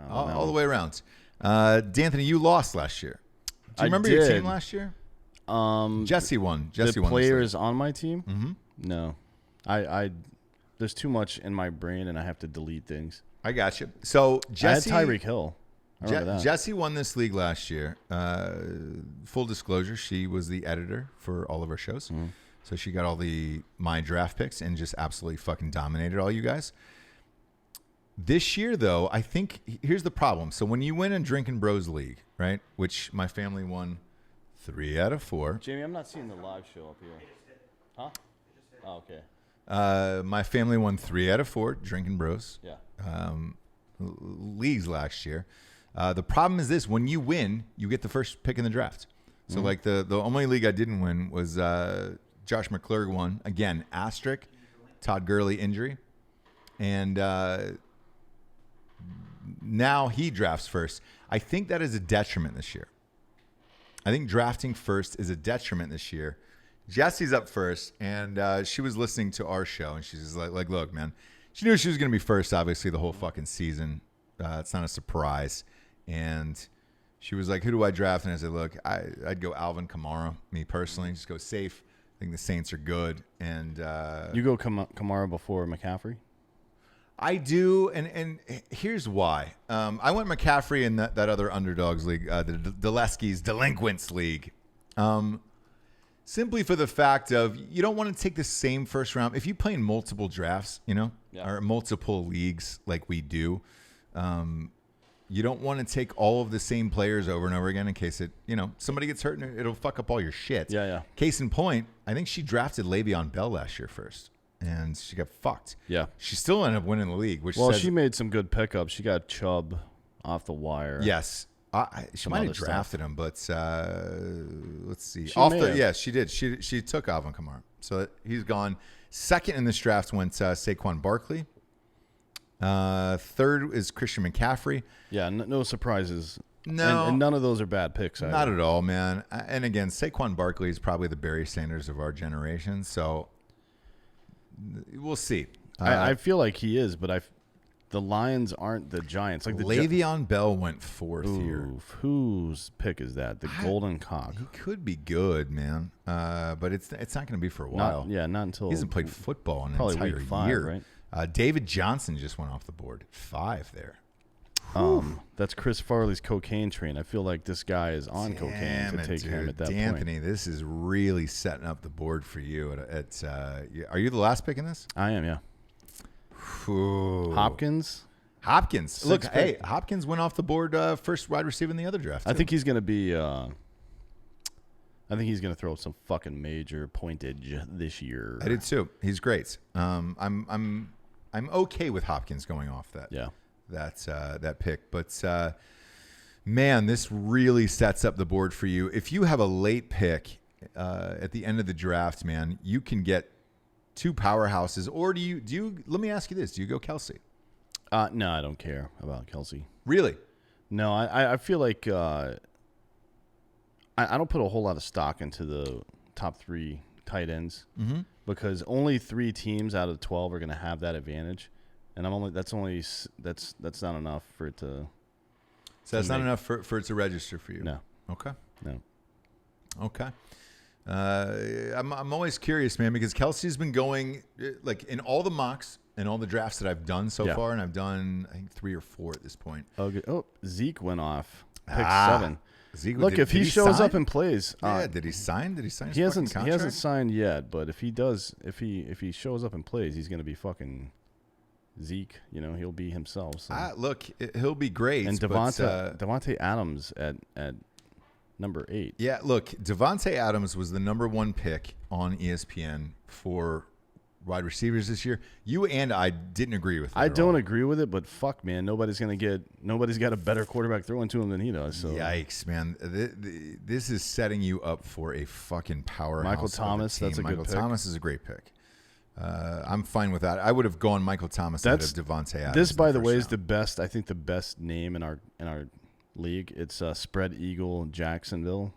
All the way around. Danthony, you lost last year. Do you remember your team last year? Jesse won. The players on my team? Mm-hmm. No. I there's too much in my brain, and I have to delete things. I got you. So Jesse, I had Tyreek Hill. I remember that. Jesse won this league last year. Full disclosure, she was the editor for all of our shows. Mm-hmm. So she got all my draft picks and just absolutely fucking dominated all you guys. This year, though, I think here's the problem. So when you win in Drinkin Bros League, right, which my family won 3 out of 4. Jamie, I'm not seeing the live show up here. Huh? Oh, okay. My family won 3 out of 4 Drinkin Bros leagues last year. The problem is this: when you win, you get the first pick in the draft. So like the only league I didn't win was Josh McClurg won again. Asterisk, Todd Gurley injury, and now he drafts first. I think that is a detriment this year. I think drafting first is a detriment this year. Jesse's up first, and she was listening to our show, and she's like, look, man, she knew she was going to be first, obviously, the whole fucking season. It's not a surprise. And she was like, who do I draft? And I said, look, I'd go Alvin Kamara, me personally. Just go safe. I think the Saints are good. And you go Kamara before McCaffrey? I do, and here's why. I went McCaffrey in that other underdogs league, the Deleski's Delinquents League. Simply for the fact of you don't want to take the same first round. If you play in multiple drafts, or multiple leagues like we do, you don't want to take all of the same players over and over again in case somebody gets hurt and it'll fuck up all your shit. Yeah. Case in point, I think she drafted Le'Veon Bell last year first, and she got fucked. Yeah. She still ended up winning the league. She made some good pickups. She got Chubb off the wire. Yes. She might have drafted him, but let's see. She did. She took Alvin Kamara, so he's gone. Second in this draft went Saquon Barkley. Third is Christian McCaffrey. Yeah, no surprises. No, and none of those are bad picks. Not at all, man. And again, Saquon Barkley is probably the Barry Sanders of our generation, so we'll see. I feel like he is, but the Lions aren't the Giants. Like Le'Veon Bell went fourth here. Whose pick is that? The Golden Cock. He could be good, man. But it's not going to be for a while. Not until he hasn't played football in an probably entire week 5, year. Right? David Johnson just went off the board. 5 there. That's Chris Farley's cocaine train. I feel like this guy is on cocaine to take him at that point. Anthony, this is really setting up the board for you. Are you the last pick in this? I am, yeah. Ooh. Hopkins. Look, hey, Hopkins went off the board first wide receiver in the other draft. I think he's going to be. I think he's going to throw some fucking major pointage this year. I did too. He's great. I'm okay with Hopkins going off that. Yeah. That pick, but man, this really sets up the board for you. If you have a late pick at the end of the draft, man, you can get 2 powerhouses. Or do you? Let me ask you this: do you go Kelsey? No, I don't care about Kelsey. Really? No, I feel like I don't put a whole lot of stock into the top 3 tight ends because only 3 teams out of 12 are going to have that advantage. And that's not enough for it to. So that's not enough for it to register for you. No. Okay. No. Okay. I'm always curious, man, because Kelsey's been going like in all the mocks and all the drafts that I've done so far, and I've done I think 3 or 4 at this point. Oh, Zeke went off pick 7. Zeke, look, if he shows up and plays, did he sign? Did he sign? He hasn't signed yet, but if he does, if he shows up and plays, he's going to be fucking Zeke, he'll be himself. So. Look, he'll be great. And Devontae Adams at number 8. Yeah, look, Devontae Adams was the number 1 pick on ESPN for wide receivers this year. You and I didn't agree with it. I don't agree with it, but fuck, man, nobody's got a better quarterback throwing to him than he does. So. Yikes, man. This is setting you up for a fucking powerhouse. Michael Thomas, that's a good pick. Michael Thomas is a great pick. I'm fine with that. I would have gone Michael Thomas ahead of Devontae Adams. This, by the way, is the best name in our league. It's Spread Eagle Jacksonville.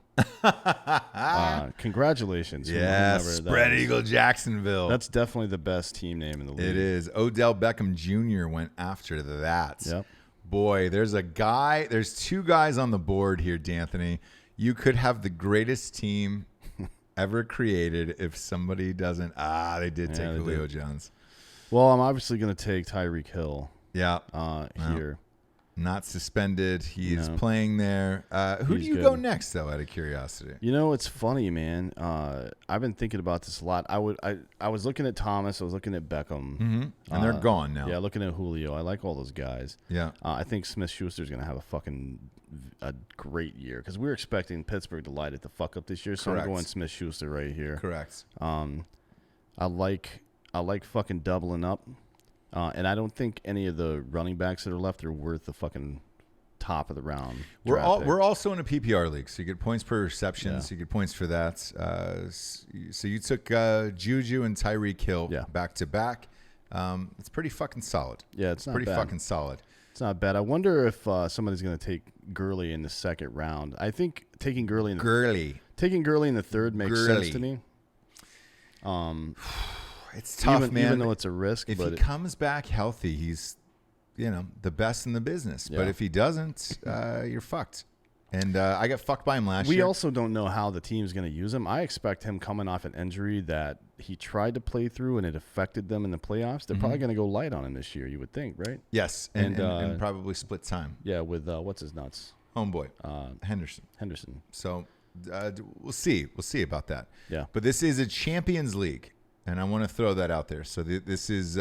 Congratulations. Yeah, Spread Eagle Jacksonville. That's definitely the best team name in the league. It is. Odell Beckham Jr. went after that. Yep. Boy, there's two guys on the board here, Danthony. You could have the greatest team ever created if somebody doesn't. They did take Julio Jones. Well, I'm obviously going to take Tyreek Hill. Yeah. Here. Not suspended. He is playing there. Who do you go next, though, out of curiosity? You know, it's funny, man. I've been thinking about this a lot. I was looking at Thomas. I was looking at Beckham. Mm-hmm. And they're gone now. Yeah, looking at Julio. I like all those guys. Yeah. I think Smith-Schuster's going to have a great year because we were expecting Pittsburgh to light it the fuck up this year. So I'm going Smith-Schuster right here. Correct. I like fucking doubling up. And I don't think any of the running backs that are left are worth the fucking top of the round. We're also in a PPR league, so you get points per reception, so you get points for that. So you took Juju and Tyreek Hill back to back. It's pretty fucking solid. Yeah, it's not pretty bad. fucking solid. It's not bad. I wonder if somebody's going to take Gurley in the second round. I think taking Gurley in the third makes sense to me. It's tough, man. Even though it's a risk. If he comes back healthy, he's, the best in the business. Yeah. But if he doesn't, you're fucked. And I got fucked by him last year. We also don't know how the team's going to use him. I expect him coming off an injury that he tried to play through and it affected them in the playoffs. They're probably going to go light on him this year, you would think, right? Yes, and probably split time. Yeah, with what's his nuts? Homeboy, Henderson. So we'll see. We'll see about that. Yeah. But this is a Champions League. And I want to throw that out there. So this is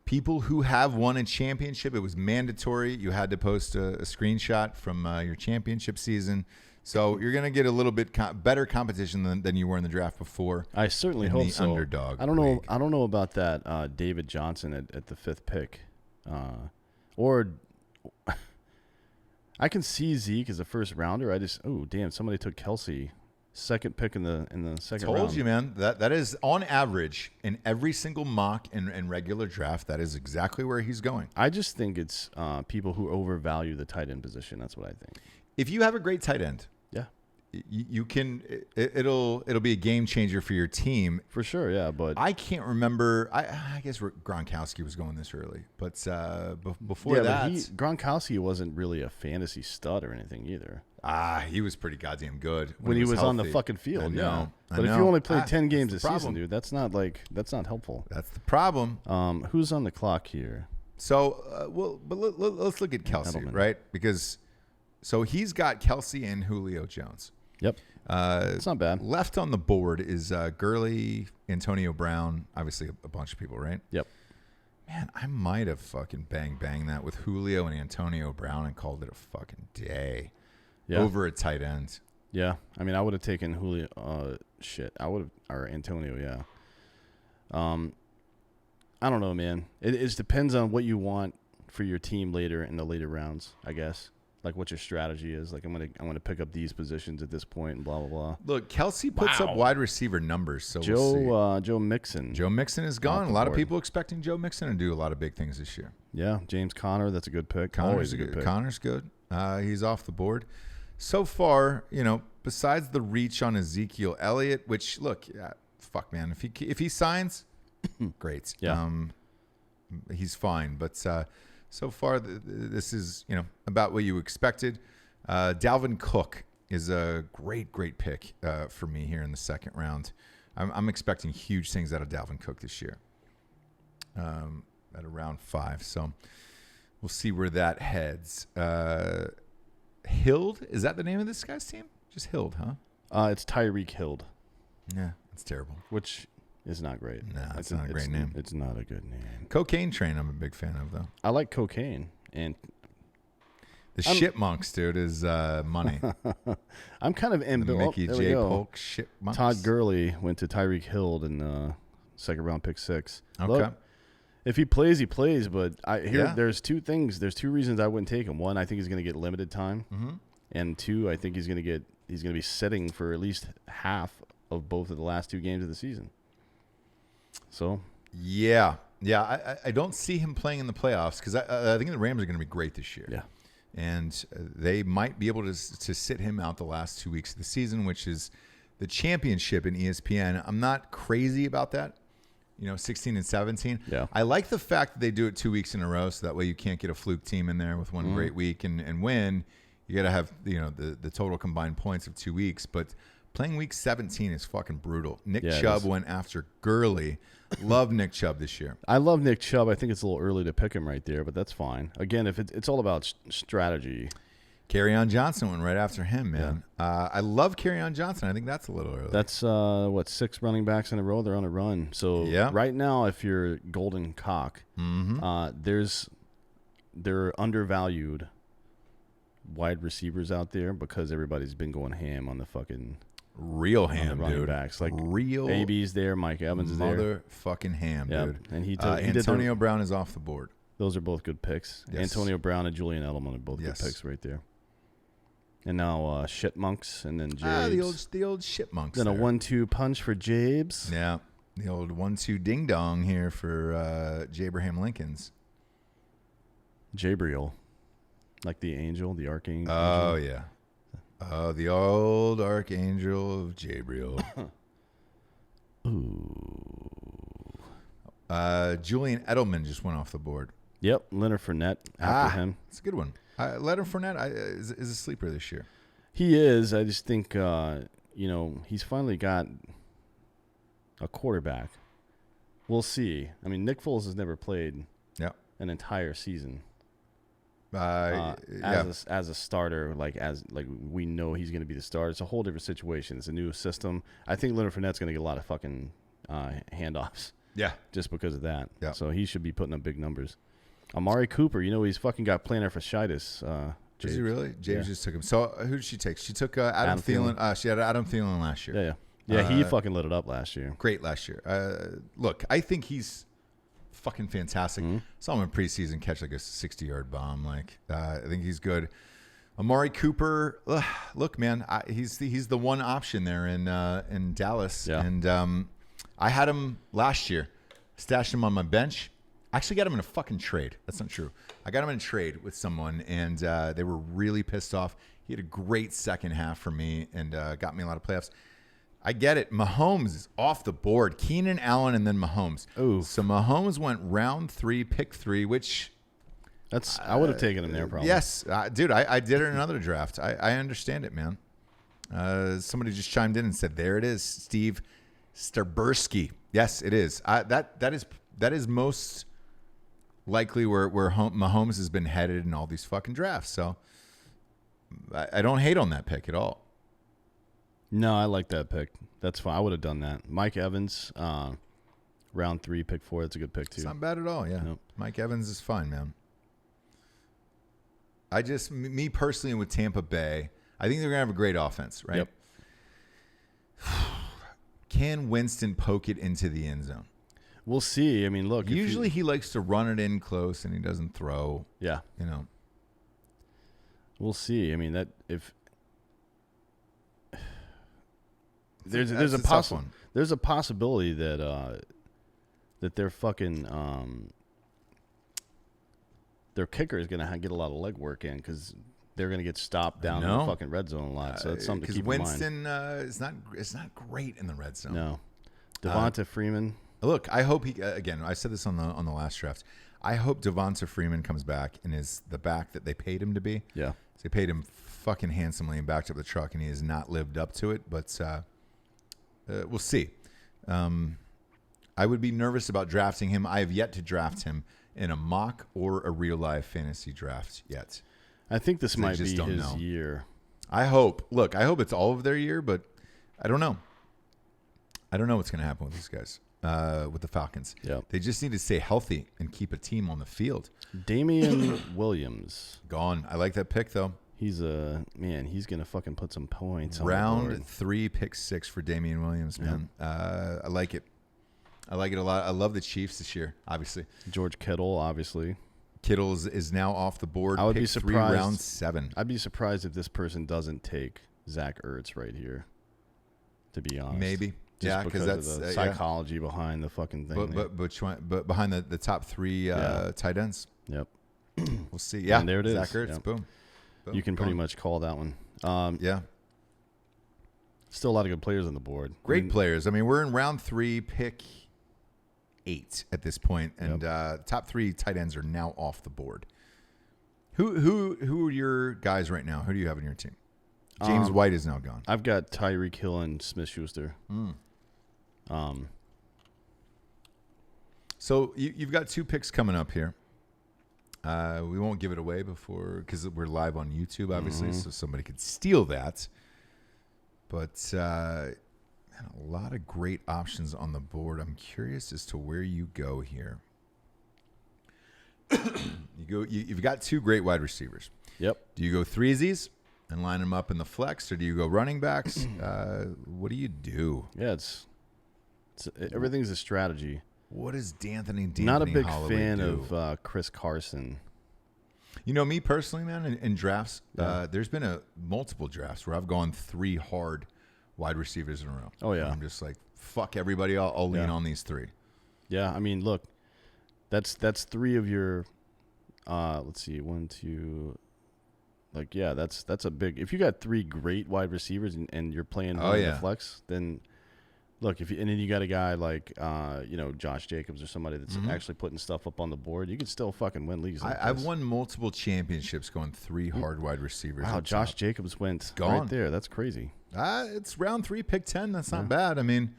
people who have won a championship. It was mandatory. You had to post a screenshot from your championship season. So you're going to get a little bit better competition than you were in the draft before. I certainly hope so. Underdog. I don't know about that David Johnson at the 5th pick. Or I can see Zeke as a first rounder. Somebody took Kelsey. Second pick in the second round. Told you, man. That is on average in every single mock and regular draft. That is exactly where he's going. I just think it's people who overvalue the tight end position. That's what I think. If you have a great tight end, you can. It'll be a game changer for your team for sure. Yeah, but I can't remember. I guess Gronkowski was going this early, but before that, Gronkowski wasn't really a fantasy stud or anything either. He was pretty goddamn good when he was on the fucking field. I know. But if you only played 10 games a season, dude, that's not helpful. That's the problem. Who's on the clock here? So, but let's look at Kelsey, right? Because he's got Kelsey and Julio Jones. Yep. It's not bad. Left on the board is Gurley, Antonio Brown, obviously a bunch of people, right? Yep. Man, I might have fucking bang that with Julio and Antonio Brown and called it a fucking day. Yeah. Over a tight end. Yeah. I mean, I would have taken Julio. Or Antonio, yeah. I don't know, man. It depends on what you want for your team later in the later rounds, I guess. Like what your strategy is. Like I'm gonna pick up these positions at this point and blah blah blah. Look, Kelsey puts up wide receiver numbers, so Joe Mixon. Joe Mixon is gone. A lot of people expecting Joe Mixon to do a lot of big things this year. Yeah, James Conner, that's a good pick. Connor's a good pick. Connor's good. He's off the board. So far, besides the reach on Ezekiel Elliott, which fuck man, if he signs, great. Yeah. He's fine, but so far this is about what you expected. Dalvin Cook is a great pick for me here in the second round. I'm expecting huge things out of Dalvin Cook this year at around 5. So we'll see where that heads. Hild, is that the name of this guy's team? Just Hild, huh? It's Tyreek Hill. Yeah, it's terrible. Which is not great. No, it's not a great name. It's not a good name. Cocaine Train, I'm a big fan of, though. I like cocaine. And the Shipmunks, dude, is money. I'm kind of ambivalent. Mickey J. Polk Shipmunks. Todd Gurley went to Tyreek Hill in second round pick 6. Okay. Look, if he plays, he plays. But there's two things. There's two reasons I wouldn't take him. One, I think he's going to get limited time, and two, I think he's going to be sitting for at least half of both of the last 2 games of the season. So yeah, I don't see him playing in the playoffs because I think the Rams are going to be great this year. Yeah, and they might be able to sit him out the last 2 weeks of the season, which is the championship in ESPN. I'm not crazy about that. 16 and 17. Yeah. I like the fact that they do it 2 weeks in a row, so that way you can't get a fluke team in there with one great week and win. You got to have the total combined points of 2 weeks, but playing week 17 is fucking brutal. Nick Chubb went after Gurley. Love Nick Chubb this year. I love Nick Chubb. I think it's a little early to pick him right there, but that's fine. Again, if it's all about strategy. Kerryon Johnson went right after him, man. Yeah. I love Kerryon Johnson. I think that's a little early. That's 6 running backs in a row. They're on a run. So right now, if you're Golden Cock, there are undervalued wide receivers out there because everybody's been going ham on the fucking real ham, running dude. Backs. Like real AB's there, Mike Evans is there. Motherfucking ham, dude. And he Antonio Brown is off the board. Those are both good picks. Yes. Antonio Brown and Julian Edelman are both good picks right there. And now Shitmonks and then Jabes. The old Shitmonks. Then a 1-2 punch for Jabes. Yeah. The old 1-2 ding dong here for Jabraham Lincoln's. Jabriel. Like the angel, the archangel. Oh, yeah. Oh, the old archangel of Jabriel. Ooh. Julian Edelman just went off the board. Yep, Leonard Fournette after him. That's a good one. Leonard Fournette is a sleeper this year. He is. I just think, he's finally got a quarterback. We'll see. I mean, Nick Foles has never played an entire season. As a starter, like we know he's going to be the starter. It's a whole different situation. It's a new system. I think Leonard Fournette's going to get a lot of fucking handoffs. Yeah, just because of that. Yeah. So he should be putting up big numbers. Amari Cooper, he's fucking got plantar fasciitis. Does he really? James just took him. So who did she take? She took Adam Thielen. She had Adam Thielen last year. Yeah. He fucking lit it up last year. Great last year. Look, I think he's fucking fantastic. Saw him in preseason catch like a 60-yard bomb. I think he's good. Amari Cooper, look, man, he's the one option there in Dallas, and I had him last year. Stashed him on my bench. Actually got him in a fucking trade. That's not true. I got him in a trade with someone, and they were really pissed off. He had a great second half for me and got me a lot of playoffs. I get it. Mahomes is off the board. Keenan Allen and then Mahomes. Ooh. So Mahomes went round 3, pick 3, which... I would have taken him there probably. Yes. Dude, I did it in another draft. I understand it, man. Somebody just chimed in and said, there it is, Steve Starbursky. Yes, it is. That is most likely where Mahomes has been headed in all these fucking drafts. So I don't hate on that pick at all. No, I like that pick. That's fine. I would have done that. Mike Evans, round 3, pick 4. That's a good pick too. It's not bad at all. Yeah, nope. Mike Evans is fine, man. Me personally with Tampa Bay, I think they're gonna have a great offense, right? Yep. Can Winston poke it into the end zone? We'll see. I mean, look. Usually he likes to run it in close and he doesn't throw. Yeah. We'll see. I mean, that if there's a possibility that their fucking their kicker is gonna get a lot of leg work in because they're gonna get stopped down in the fucking red zone a lot. So that's something to keep in mind. Because Winston is not great in the red zone. No. Devonta Freeman. Look, I hope he again. I said this on the last draft. I hope Devonta Freeman comes back and is the back that they paid him to be. Yeah, so they paid him fucking handsomely and backed up the truck, and he has not lived up to it. But we'll see. I would be nervous about drafting him. I have yet to draft him in a mock or a real life fantasy draft yet. I think this might be his year. I hope. Look, I hope it's all of their year, but I don't know. I don't know what's going to happen with these guys. With the Falcons. Yep. They just need to stay healthy and keep a team on the field. Damian Williams. Gone. I like that pick, though. He's he's going to fucking put some points Round on the board. 3, pick 6 for Damian Williams, man. Yep. I like it. I like it a lot. I love the Chiefs this year, obviously. George Kittle, obviously. Kittle is now off the board. I would pick be surprised. 3, round 7. I'd be surprised if this person doesn't take Zach Ertz right here, to be honest. Maybe. Just because that's of the psychology behind the fucking thing. But behind the top 3 tight ends. Yep. We'll see. Yeah. And there it is. Zach Ertz. Yep. Boom. You can pretty much call that one. Yeah. Still a lot of good players on the board. Great players. I mean, we're in round 3, pick 8 at this point, and top 3 tight ends are now off the board. Who are your guys right now? Who do you have in your team? James White is now gone. I've got Tyreek Hill and Smith-Schuster. So you've got 2 picks coming up here. We won't give it away because we're live on YouTube, obviously, so somebody could steal that. But a lot of great options on the board. I'm curious as to where you go here. You've got 2 great wide receivers. Yep. Do you go threesies and line them up in the flex, or do you go running backs? What do you do? Yeah, everything's a strategy. What does Danthony Not a big Holloway fan do? of Chris Carson. You know, me personally, man, in drafts, there's been multiple drafts where I've gone 3 hard wide receivers in a row. Oh, yeah. And I'm just like, fuck everybody. I'll lean on these 3. Yeah, I mean, look, that's 3 of your, let's see, 1, 2, like, yeah, that's a big, if you got 3 great wide receivers and you're playing the flex, then look, and then you got a guy like, Josh Jacobs or somebody that's actually putting stuff up on the board, you could still fucking win leagues. I've won multiple championships going 3 hard wide receivers. Wow, Josh Jacobs went gone right there. That's crazy. It's round 3, pick 10. That's not bad. I mean,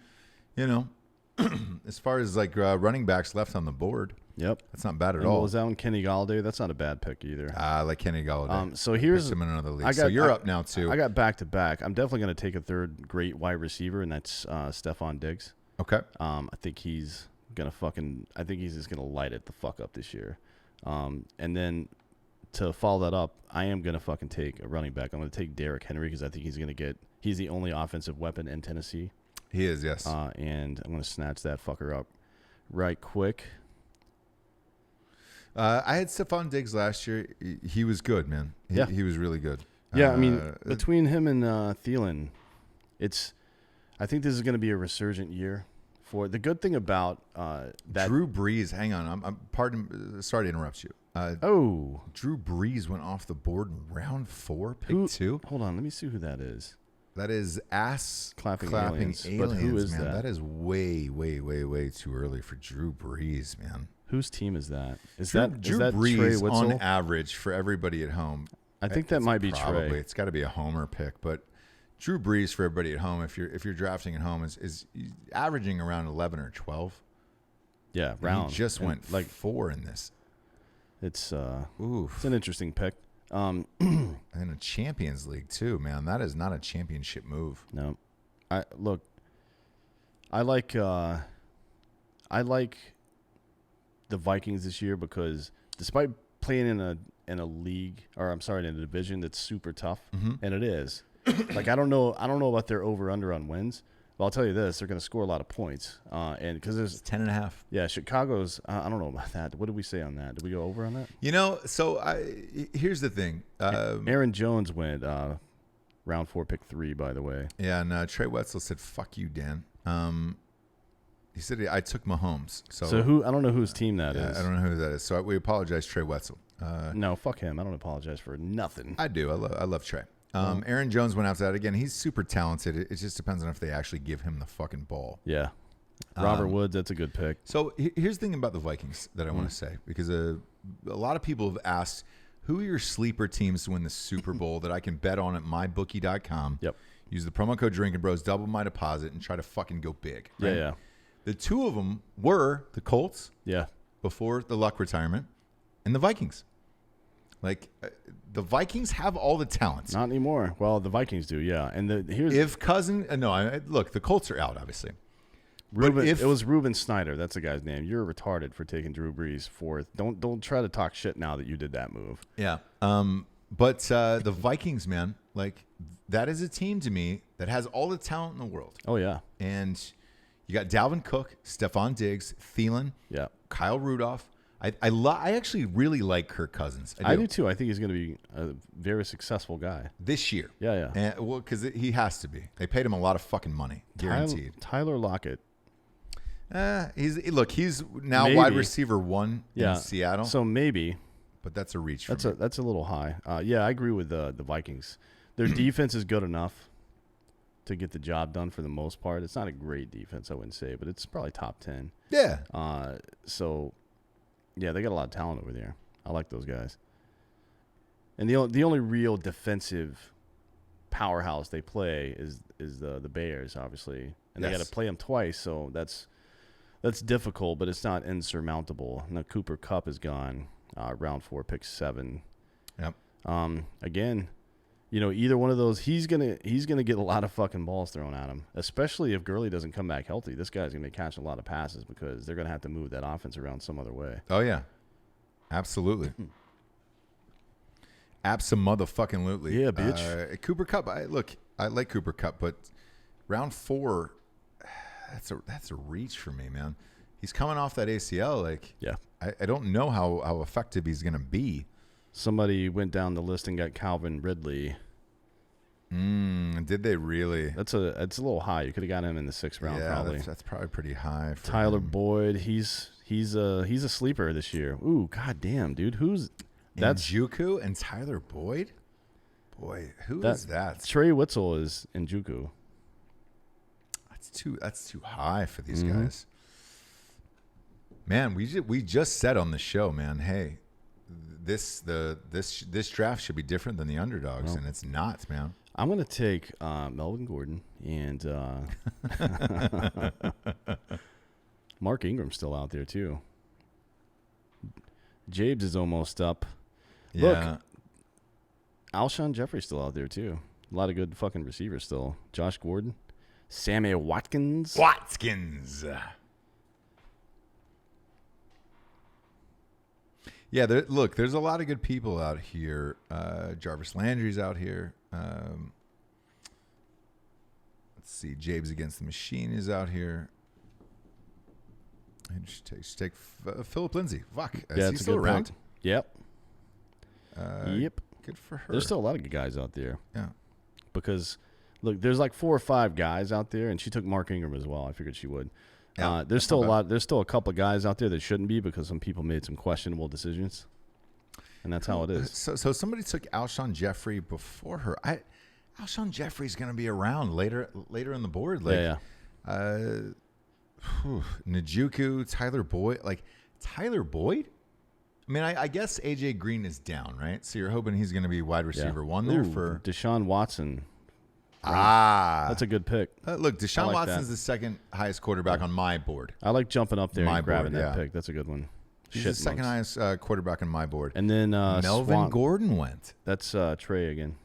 as far as like running backs left on the board, that's not bad at all. Was that one Kenny Galladay? That's not a bad pick either. I like Kenny Galladay. So here's him in another league. So you're up now too. I got back to back. I'm definitely going to take a 3rd great wide receiver, and that's Stephon Diggs. Okay. I think he's just gonna light it the fuck up this year. And then to follow that up, I am gonna fucking take a running back. I'm gonna take Derrick Henry because I think he's the only offensive weapon in Tennessee. He is, yes. And I'm gonna snatch that fucker up right quick. I had Stephon Diggs last year. He was good, man. He was really good. Yeah, I mean, between him and Thielen, I think this is going to be a resurgent year. For the good thing about that, Drew Brees. Hang on, sorry to interrupt you. Drew Brees went off the board in round 4, pick 2. Hold on, let me see who that is. That is ass clapping aliens. But who is man. that? That is way, way, way, way too early for Drew Brees, man. Whose team is that? Drew Brees on average for everybody at home? I think that might be probably Trey. It's got to be a homer pick, but Drew Brees for everybody at home, if you're drafting at home, is averaging around 11 or 12. Yeah, round. He just went like 4 in this. It's an interesting pick. And a Champions League too, man. That is not a championship move. No, I like the Vikings this year because despite playing in a league, or I'm sorry, in a division that's super tough, and it is. Like I don't know about their over under on wins, but I'll tell you this: they're going to score a lot of points, and because there's 10.5. Yeah, Chicago's. I don't know about that. What did we say on that? Did we go over on that? So here's the thing. Aaron Jones went round 4, pick 3. By the way. Yeah, and Trey Wetzel said, "Fuck you, Dan." He said I took Mahomes. So who? I don't know whose team that is. I don't know who that is. So we apologize, Trey Wetzel. No, fuck him. I don't apologize for nothing. I do. I love Trey. Aaron Jones went after that again. He's super talented. It just depends on if they actually give him the fucking ball. Yeah. Robert Woods, that's a good pick. So here's the thing about the Vikings that I want to say, because a lot of people have asked, who are your sleeper teams to win the Super Bowl that I can bet on at mybookie.com? Yep. Use the promo code Drinkin Bros, double my deposit, and try to fucking go big. Right? Yeah. The 2 of them were the Colts. Yeah. Before the Luck retirement, and the Vikings. Like the Vikings have all the talents. Not anymore. Well, the Vikings do, yeah. And if Cousin, look, the Colts are out, obviously. It was Reuben Snyder. That's the guy's name. You're retarded for taking Drew Brees 4th. Don't try to talk shit now that you did that move. Yeah. But the Vikings, man, like that is a team to me that has all the talent in the world. Oh yeah. And you got Dalvin Cook, Stephon Diggs, Thielen, Kyle Rudolph. I actually really like Kirk Cousins. I do too. I think he's going to be a very succusul guy this year. Yeah. And, well, because he has to be. They paid him a lot of fucking money, guaranteed. Tyler Lockett. He's now wide receiver 1 in Seattle. So maybe, but that's a reach. That's a little high. Yeah, I agree with the Vikings. Their defense is good enough to get the job done for the most part. It's not a great defense, I wouldn't say, but it's probably top 10. Yeah. So, yeah, they got a lot of talent over there. I like those guys. And the only real defensive powerhouse they play is the Bears, obviously, and they got to play them twice, so that's difficult, but it's not insurmountable. Now Cooper Kupp is gone, round 4, pick 7. Yep. Again, either one of those, he's gonna get a lot of fucking balls thrown at him, especially if Gurley doesn't come back healthy. This guy's gonna be catching a lot of passes because they're gonna have to move that offense around some other way. Oh yeah, absolutely. Abso-motherfucking-lutely. Yeah, bitch. Cooper Kupp. I like Cooper Kupp, but round 4, that's a reach for me, man. He's coming off that ACL. Like, Yeah. I don't know how effective he's gonna be. Somebody went down the list and got Calvin Ridley. Did they really? It's a little high. You could have got him in the 6th round, probably. That's probably pretty high. For Tyler him. Boyd, he's a sleeper this year. Ooh, goddamn, dude, that's Njoku and Tyler Boyd? Boy, who is that? Trey Witzel is Njoku. That's too high for these guys. Man, we just said on the show, man, hey, this draft should be different than the underdogs, and it's not, man. I'm gonna take Melvin Gordon and Mark Ingram's still out there too. Jabes is almost up. Yeah. Look, Alshon Jeffrey's still out there too. A lot of good fucking receivers still. Josh Gordon, Sammy Watkins. Yeah, there's a lot of good people out here. Jarvis Landry's out here. Let's see. Jabes Against the Machine is out here. And just take Philip Lindsay. Fuck. Is he still around? Pick. Yep. Yep. Good for her. There's still a lot of good guys out there. Yeah. Because, look, there's like 4 or 5 guys out there, and she took Mark Ingram as well. I figured she would. Yeah, there's still a lot. There's still a couple of guys out there that shouldn't be because some people made some questionable decisions, and that's how it is. So somebody took Alshon Jeffrey before her. Alshon Jeffrey's going to be around later in the board. Like, yeah. Njoku, Tyler Boyd. Like Tyler Boyd. I mean, I guess AJ Green is down, right? So you're hoping he's going to be wide receiver 1 there for Deshaun Watson. That's a good pick. Look, Deshaun like Watson's the second highest quarterback on my board. I like jumping up there and grabbing board, that pick. That's a good one. He's the second highest quarterback on my board. And then Melvin Gordon went. That's Trey again.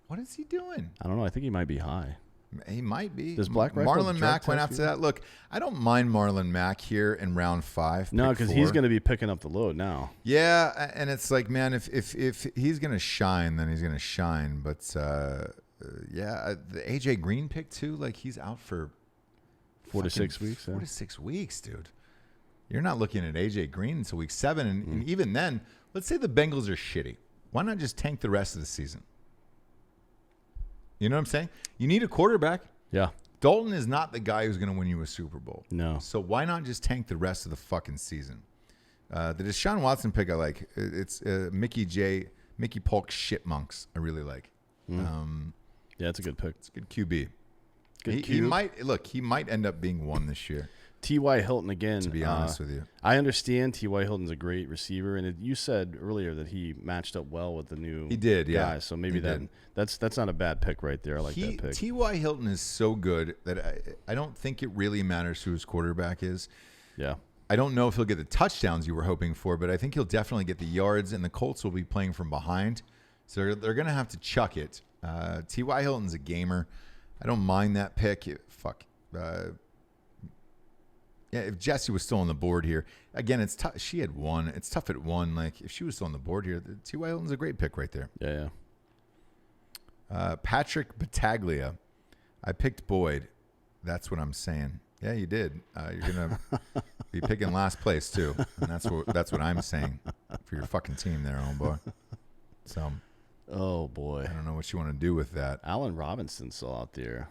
What is he doing? I don't know. I think he might be high. He might be. Does Black Rifle Marlon Mack went after that? Look, I don't mind Marlon Mack here in round 5. No, because he's going to be picking up the load now. Yeah, and it's like, man, if he's going to shine, then he's going to shine. But the AJ Green pick too, like he's out for 4 to 6 weeks. 4 to 6 weeks, dude. You're not looking at AJ Green until week 7, and even then, let's say the Bengals are shitty. Why not just tank the rest of the season? You know what I'm saying? You need a quarterback. Yeah. Dalton is not the guy who's going to win you a Super Bowl. No. So why not just tank the rest of the fucking season? The Deshaun Watson pick I like. It's Mickey Polk Shitmonks I really like. Yeah, it's a good pick. It's a good QB. He might end up being 1 this year. T.Y. Hilton again. To be honest with you, I understand T.Y. Hilton's a great receiver, and you said earlier that he matched up well with the new. He did, guy, yeah. So maybe that's not a bad pick right there. I like that pick. T.Y. Hilton is so good that I don't think it really matters who his quarterback is. Yeah. I don't know if he'll get the touchdowns you were hoping for, but I think he'll definitely get the yards, and the Colts will be playing from behind, so they're going to have to chuck it. T.Y. Hilton's a gamer. I don't mind that pick. Yeah, if Jessie was still on the board here, again, it's tough. She had 1. It's tough at 1. Like if she was still on the board here, T.Y. Hilton's a great pick right there. Yeah. Patrick Battaglia. I picked Boyd. That's what I'm saying. Yeah, you did. You're gonna be picking last place too, and that's what I'm saying for your fucking team there, homeboy. So. Oh boy. I don't know what you want to do with that. Allen Robinson's still out there.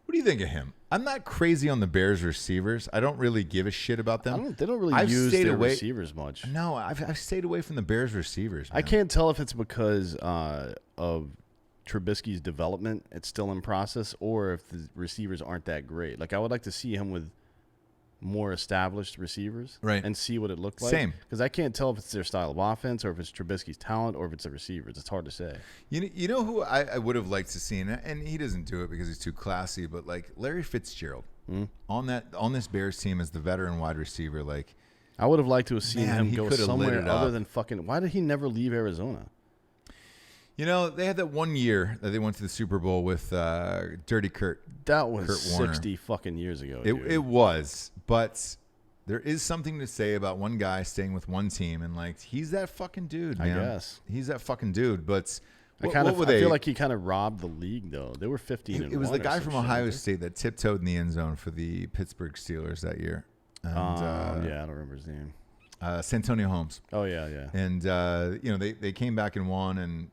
What do you think of him? I'm not crazy on the Bears receivers. I don't really give a shit about them. They don't really use their receivers much. No, I've stayed away from the Bears receivers, man. I can't tell if it's because of Trubisky's development, it's still in process, or if the receivers aren't that great. Like, I would like to see him with more established receivers, Right, and see what it looked like. Same. Because I can't tell if it's their style of offense or if it's Trubisky's talent or if it's the receivers. It's hard to say. You know who I would have liked to see, and he doesn't do it because he's too classy, but like Larry Fitzgerald on this Bears team as the veteran wide receiver, like. I would have liked to have seen Man, him he go could have lit somewhere it other up. than fucking. Why did he never leave Arizona? You know, they had that one year that they went to the Super Bowl with Dirty Kurt. That was Kurt Warner. 60 fucking years ago. It was, but there is something to say about one guy staying with one team, and like he's that fucking dude, man. I guess he's that fucking dude. But I feel like he kind of robbed the league though. They were 15. It was the guy from Ohio State that tiptoed in the end zone for the Pittsburgh Steelers that year. And, yeah, I don't remember his name. Santonio Holmes. Oh yeah, yeah. And they came back and won, and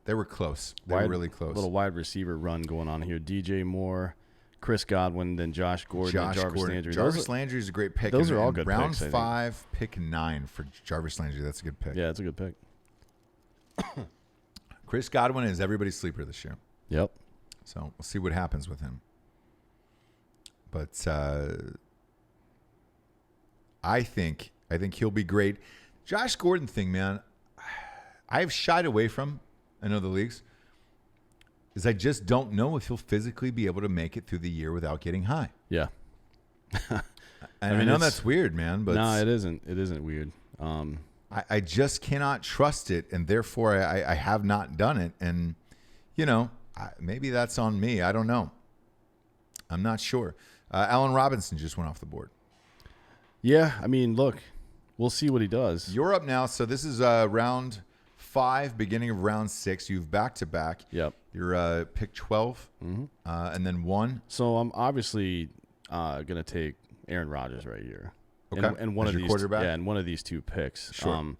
they were close. They were really close. Little wide receiver run going on here. DJ Moore, Chris Godwin, then Josh Gordon, and Jarvis Landry. Jarvis Landry is a great pick. Those are all good round picks. Round 5, pick 9 for Jarvis Landry. That's a good pick. Yeah, it's a good pick. Chris Godwin is everybody's sleeper this year. Yep. So we'll see what happens with him. But I think he'll be great. Josh Gordon thing, man, I've shied away from. I know the leagues. Is I just don't know if he'll physically be able to make it through the year without getting high. Yeah. And I know that's weird, man. But no, it isn't. It isn't weird. I just cannot trust it, and therefore I have not done it. And, maybe that's on me. I don't know. I'm not sure. Allen Robinson just went off the board. Yeah, I mean, look, we'll see what he does. You're up now. So this is round 5, beginning of round 6. You've back-to-back. Yep. You're pick 12, and then 1. So I'm obviously going to take Aaron Rodgers right here. Okay. And one As of your these, quarterback? yeah, and one of these two picks. Sure.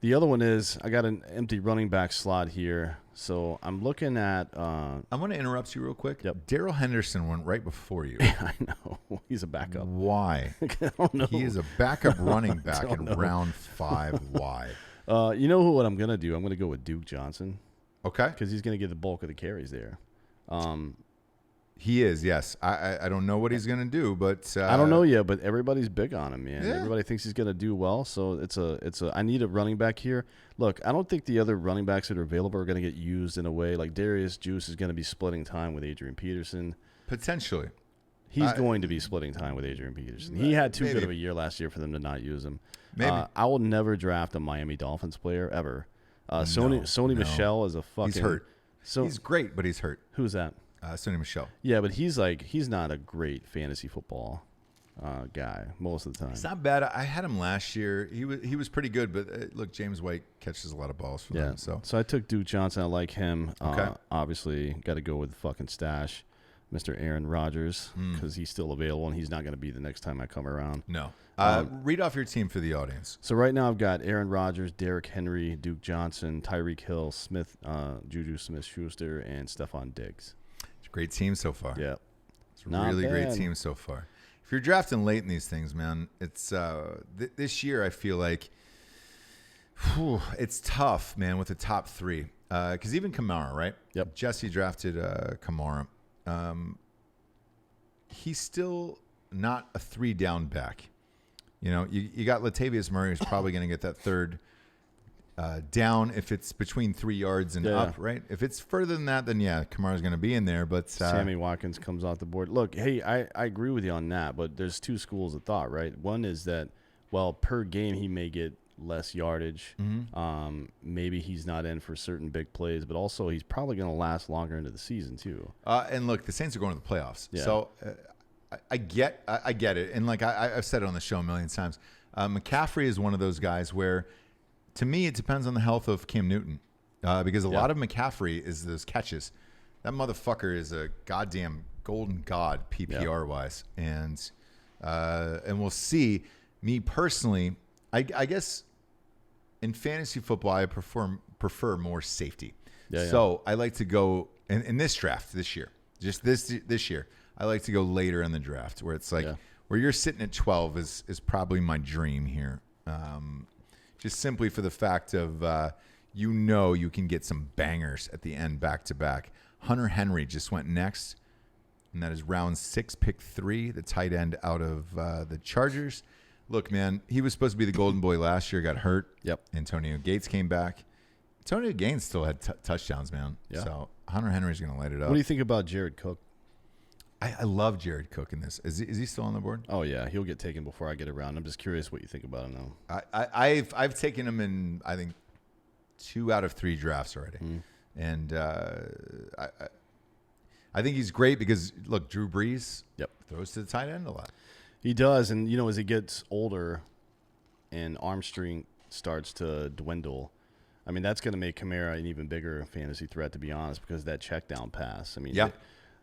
The other one is I got an empty running back slot here, so I'm looking at. I'm going to interrupt you real quick. Yep. Daryl Henderson went right before you. I know he's a backup. Why? I don't know. He is a backup running back in round 5. Why? You know what I'm gonna do? I'm gonna go with Duke Johnson Okay. because he's gonna get the bulk of the carries there. He is, yes. I don't know what he's going to do, but I don't know yet, but everybody's big on him, man. Yeah. Everybody thinks he's going to do well, so it's a. I need a running back here. Look, I don't think the other running backs that are available are going to get used in a way like Darius Juice is going to be splitting time with Adrian Peterson. Potentially. He's going to be splitting time with Adrian Peterson. He had too maybe. good of a year last year for them to not use him. Maybe. I will never draft a Miami Dolphins player ever. Sony no. Michel is a fucking. He's hurt. So He's great, but he's hurt. who's that? Sonny Michel. Yeah, but he's not a great fantasy football guy most of the time. It's not bad. I had him last year. He was pretty good, but look, James White catches a lot of balls for them. So I took Duke Johnson. I like him. Okay. Obviously, got to go with the fucking stash, Mr. Aaron Rodgers, because he's still available and he's not going to be the next time I come around. no. Read off your team for the audience. So right now I've got Aaron Rodgers, Derrick Henry, Duke Johnson, Tyreek Hill, Juju Smith-Schuster, and Stephon Diggs. It's a great team so far. Yeah. It's a Not really great bad. team so far. If you're drafting late in these things, man, it's this year I feel like it's tough, man, with the top 3. Because even Kamara, right? Yep. Jesse drafted Kamara. He's still not a 3-down back. You got Latavius Murray who's probably going to get that third down if it's between 3 yards and up, right? If it's further than that, then yeah, Kamara's going to be in there. But Sammy Watkins comes off the board. Look, hey, I agree with you on that, but there's 2 schools of thought, right? One is that, well, per game he may get less yardage. Maybe he's not in for certain big plays, but also he's probably going to last longer into the season too. And look, the Saints are going to the playoffs, Yeah. so I get it. And like I've said it on the show a million times, McCaffrey is one of those guys where, to me, it depends on the health of Cam Newton, because a lot of McCaffrey is those catches. That motherfucker is a goddamn golden god PPR wise, and we'll see. Me personally, I guess in fantasy football, I prefer more safety. So I like to go in this draft this year, just this year. I like to go later in the draft where it's like where you're sitting at 12 is probably my dream here. Just simply for the fact of, you can get some bangers at the end back to back. Hunter Henry just went next, and that is round 6, pick 3, the tight end out of the Chargers. Look, man, he was supposed to be the golden boy last year, got hurt. Yep. Antonio Gates came back. Antonio Gates still had touchdowns, man. Yeah. So Hunter Henry's going to light it up. What do you think about Jared Cook? I love Jared Cook in this. Is he still on the board? Oh yeah, he'll get taken before I get around. I'm just curious what you think about him now. I've taken him in, I think, 2 out of 3 drafts already, and I think he's great because look, Drew Brees throws to the tight end a lot. He does, and as he gets older, and arm strength starts to dwindle, I mean that's going to make Kamara an even bigger fantasy threat, to be honest, because of that check down pass. I mean,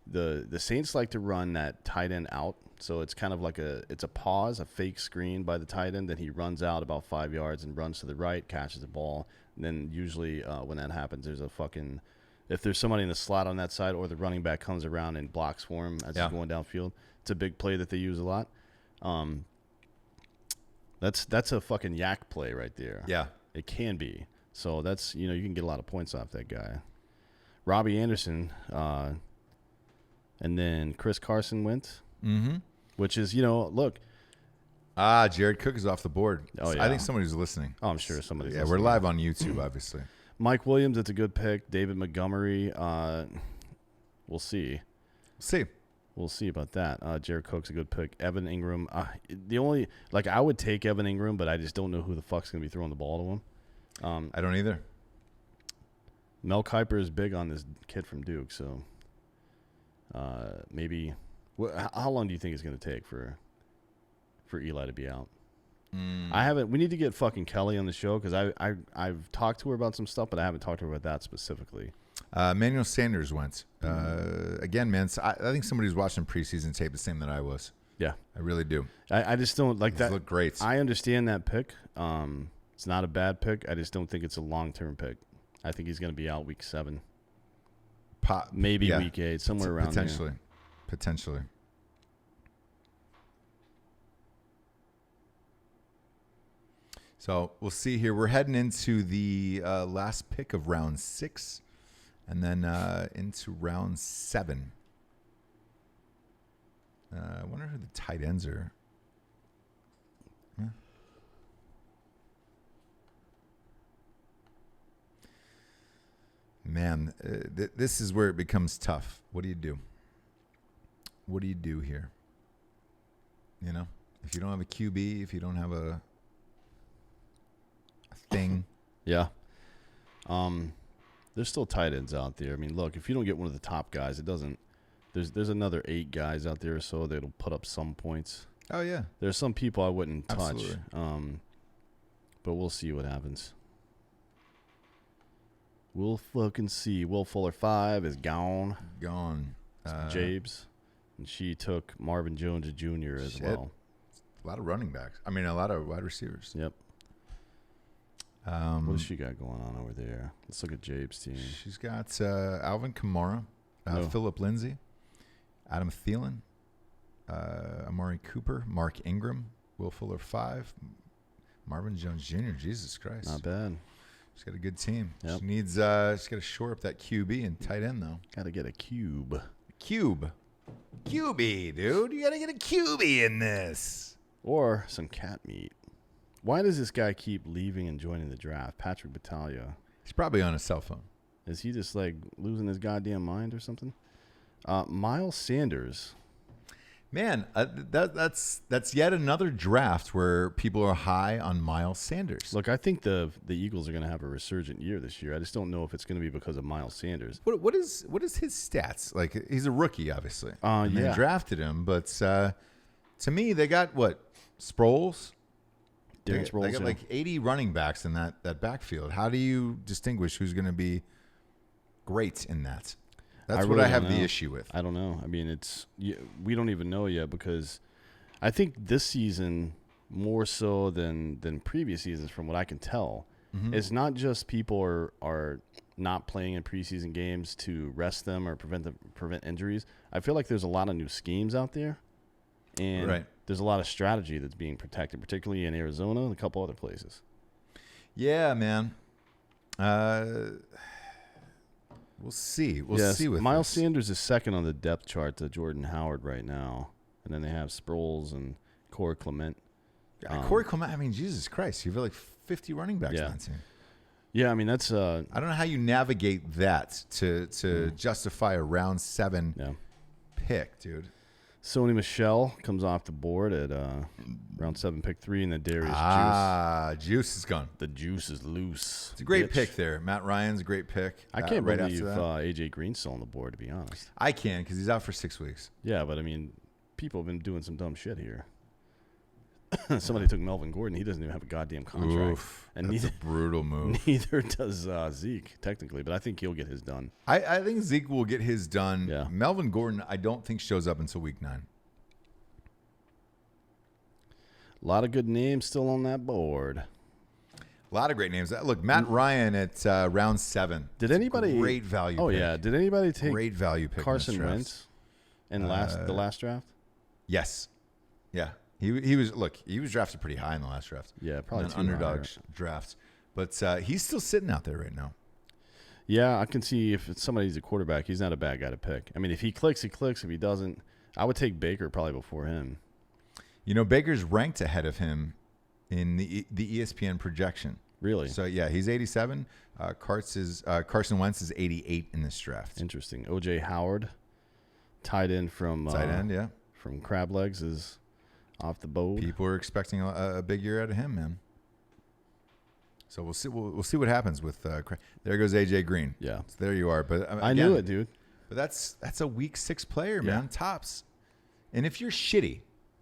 the Saints like to run that tight end out, so it's kind of like a pause, a fake screen by the tight end. Then he runs out about 5 yards and runs to the right, catches the ball. And then usually when that happens, there's if there's somebody in the slot on that side, or the running back comes around and blocks for him as he's going downfield. It's a big play that they use a lot. That's a fucking yak play right there. Yeah, it can be. So that's you can get a lot of points off that guy. Robbie Anderson. And then Chris Carson went, which is, look. Jared Cook is off the board. Oh, yeah. I think somebody's listening. Oh, I'm sure somebody's listening. listening. We're live on YouTube, obviously. Mike Williams, that's a good pick. David Montgomery, we'll see. We'll see about that. Jared Cook's a good pick. Evan Ingram. I would take Evan Ingram, but I just don't know who the fuck's going to be throwing the ball to him. I don't either. Mel Kiper is big on this kid from Duke, so... maybe. How long do you think it's going to take for Eli to be out? I haven't. We need to get fucking Kelly on the show because I've talked to her about some stuff, but I haven't talked to her about that specifically. Manuel Sanders went again, man. So I think somebody's watching preseason tape the same that I was. Yeah, I really do. I just don't like that. Look great. I understand that pick. It's not a bad pick. I just don't think it's a long-term pick. I think he's going to be out week 7. Maybe week 8, somewhere around potentially. there. Potentially. So we'll see here. We're heading into the last pick of round 6, and then into round 7. I wonder who the tight ends are. Yeah. Man, this is where it becomes tough. What do you do? What do you do here? If you don't have a QB, if you don't have a thing. Yeah. There's still tight ends out there. I mean, look, if you don't get one of the top guys, it doesn't. There's another 8 guys out there or so that'll put up some points. Oh yeah. There's some people I wouldn't touch. Absolutely. But we'll see what happens. We'll fucking see. Will Fuller 5 is gone. Gone. Jabes. And she took Marvin Jones Jr. as well. A lot of running backs. I mean, a lot of wide receivers. Yep. What does she got going on over there? Let's look at Jabes' team. She's got Alvin Kamara, Phillip Lindsay, Adam Thielen, Amari Cooper, Mark Ingram, Will Fuller 5, Marvin Jones Jr. Jesus Christ. Not bad. She's got a good team. Yep. She needs. She's got to shore up that QB and tight end though. Got to get a cube. QB, dude. You got to get a QB in this. Or some cat meat. Why does this guy keep leaving and joining the draft? Patrick Battaglia. He's probably on his cell phone. Is he just like losing his goddamn mind or something? Miles Sanders. Man, that's yet another draft where people are high on Miles Sanders. Look, I think the Eagles are going to have a resurgent year this year. I just don't know if it's going to be because of Miles Sanders. What is his stats? Like, he's a rookie, obviously. They drafted him, but to me, they got what? Sproles? Darren Sproles. They got like 80 running backs in that backfield. How do you distinguish who's going to be great in that? That's what I have the issue with. I don't know. I mean, we don't even know yet because I think this season more so than previous seasons, from what I can tell, it's not just people are not playing in preseason games to rest them or prevent injuries. I feel like there's a lot of new schemes out there, and there's a lot of strategy that's being protected, particularly in Arizona and a couple other places. Yeah, man. We'll see. We'll Yes, see with Miles this. Sanders is second on the depth chart to Jordan Howard right now. And then they have Sproles and Corey Clement. Corey Clement, I mean, Jesus Christ. You have like 50 running backs Yeah. on that team. Yeah, I mean, that's I don't know how you navigate that to justify a round 7 yeah. pick, dude. Sony Michel comes off the board at round 7, pick 3, and then Darius Juice is gone. Juice. The juice is loose. It's a great bitch. pick there. Matt Ryan's a great pick. I can't right believe after that. AJ Green's still on the board, to be honest. I can because he's out for 6 weeks. Yeah, but I mean, people have been doing some dumb shit here. Somebody took Melvin Gordon. He doesn't even have a goddamn contract. Oof, And that's a brutal move. Neither does Zeke, technically, but I think he'll get his done. I think Zeke will get his done. Yeah. Melvin Gordon, I don't think shows up until week 9. A lot of good names still on that board. A lot of great names. Look, Matt Ryan at round 7. Did It's a anybody? great value? Oh pick. yeah. Did anybody take Great value pick. in Carson this draft. Wentz in the last draft? Yes. Yeah. He was drafted pretty high in the last draft. Yeah, probably an too underdog high. draft. But he's still sitting out there right now. Yeah, I can see if it's somebody's a quarterback, he's not a bad guy to pick. I mean, if he clicks, he clicks. If he doesn't, I would take Baker probably before him. You know, Baker's ranked ahead of him in the ESPN projection. Really? So yeah, he's 87. Carson Wentz is 88 in this draft. Interesting. OJ Howard, tight end from Tight end, yeah. from Crab Legs, is off the board. People are expecting a big year out of him, man. So we'll see. We'll see what happens with. There goes AJ Green. Yeah, So there you are. But I knew it, dude. But that's a week 6 player, Yeah. man. Tops. And if you're shitty,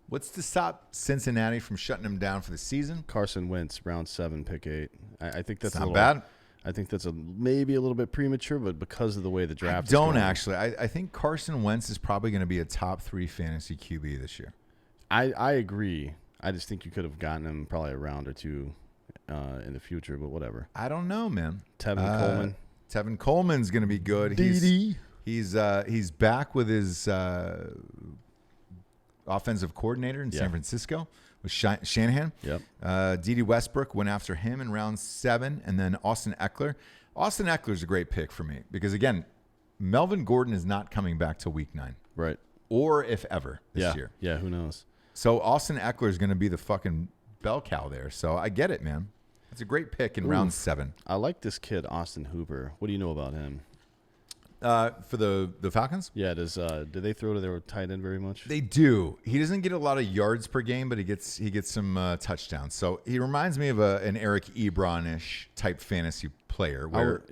what's to stop Cincinnati from shutting him down for the season? Carson Wentz, round 7, pick 8. I think that's It's not a little, bad. I think that's maybe a little bit premature, but because of the way the draft. Don't is going, actually. I think Carson Wentz is probably going to be a top 3 fantasy QB this year. I agree. I just think you could have gotten him probably a round or 2 in the future, but whatever. I don't know, man. Tevin Coleman. Tevin Coleman's going to be good. He's back with his offensive coordinator in San Francisco with Shanahan. Yep. D.D. Westbrook went after him in round 7, and then Austin Eckler. Austin Eckler's a great pick for me because, again, Melvin Gordon is not coming back till week 9. Right. Or if ever this year. Yeah, who knows? So Austin Eckler is going to be the fucking bell cow there. So I get it, man. It's a great pick in round 7. I like this kid, Austin Hooper. What do you know about him? For the Falcons? Yeah, do they throw to their tight end very much? They do. He doesn't get a lot of yards per game, but he gets some touchdowns. So he reminds me of an Eric Ebron-ish type fantasy player where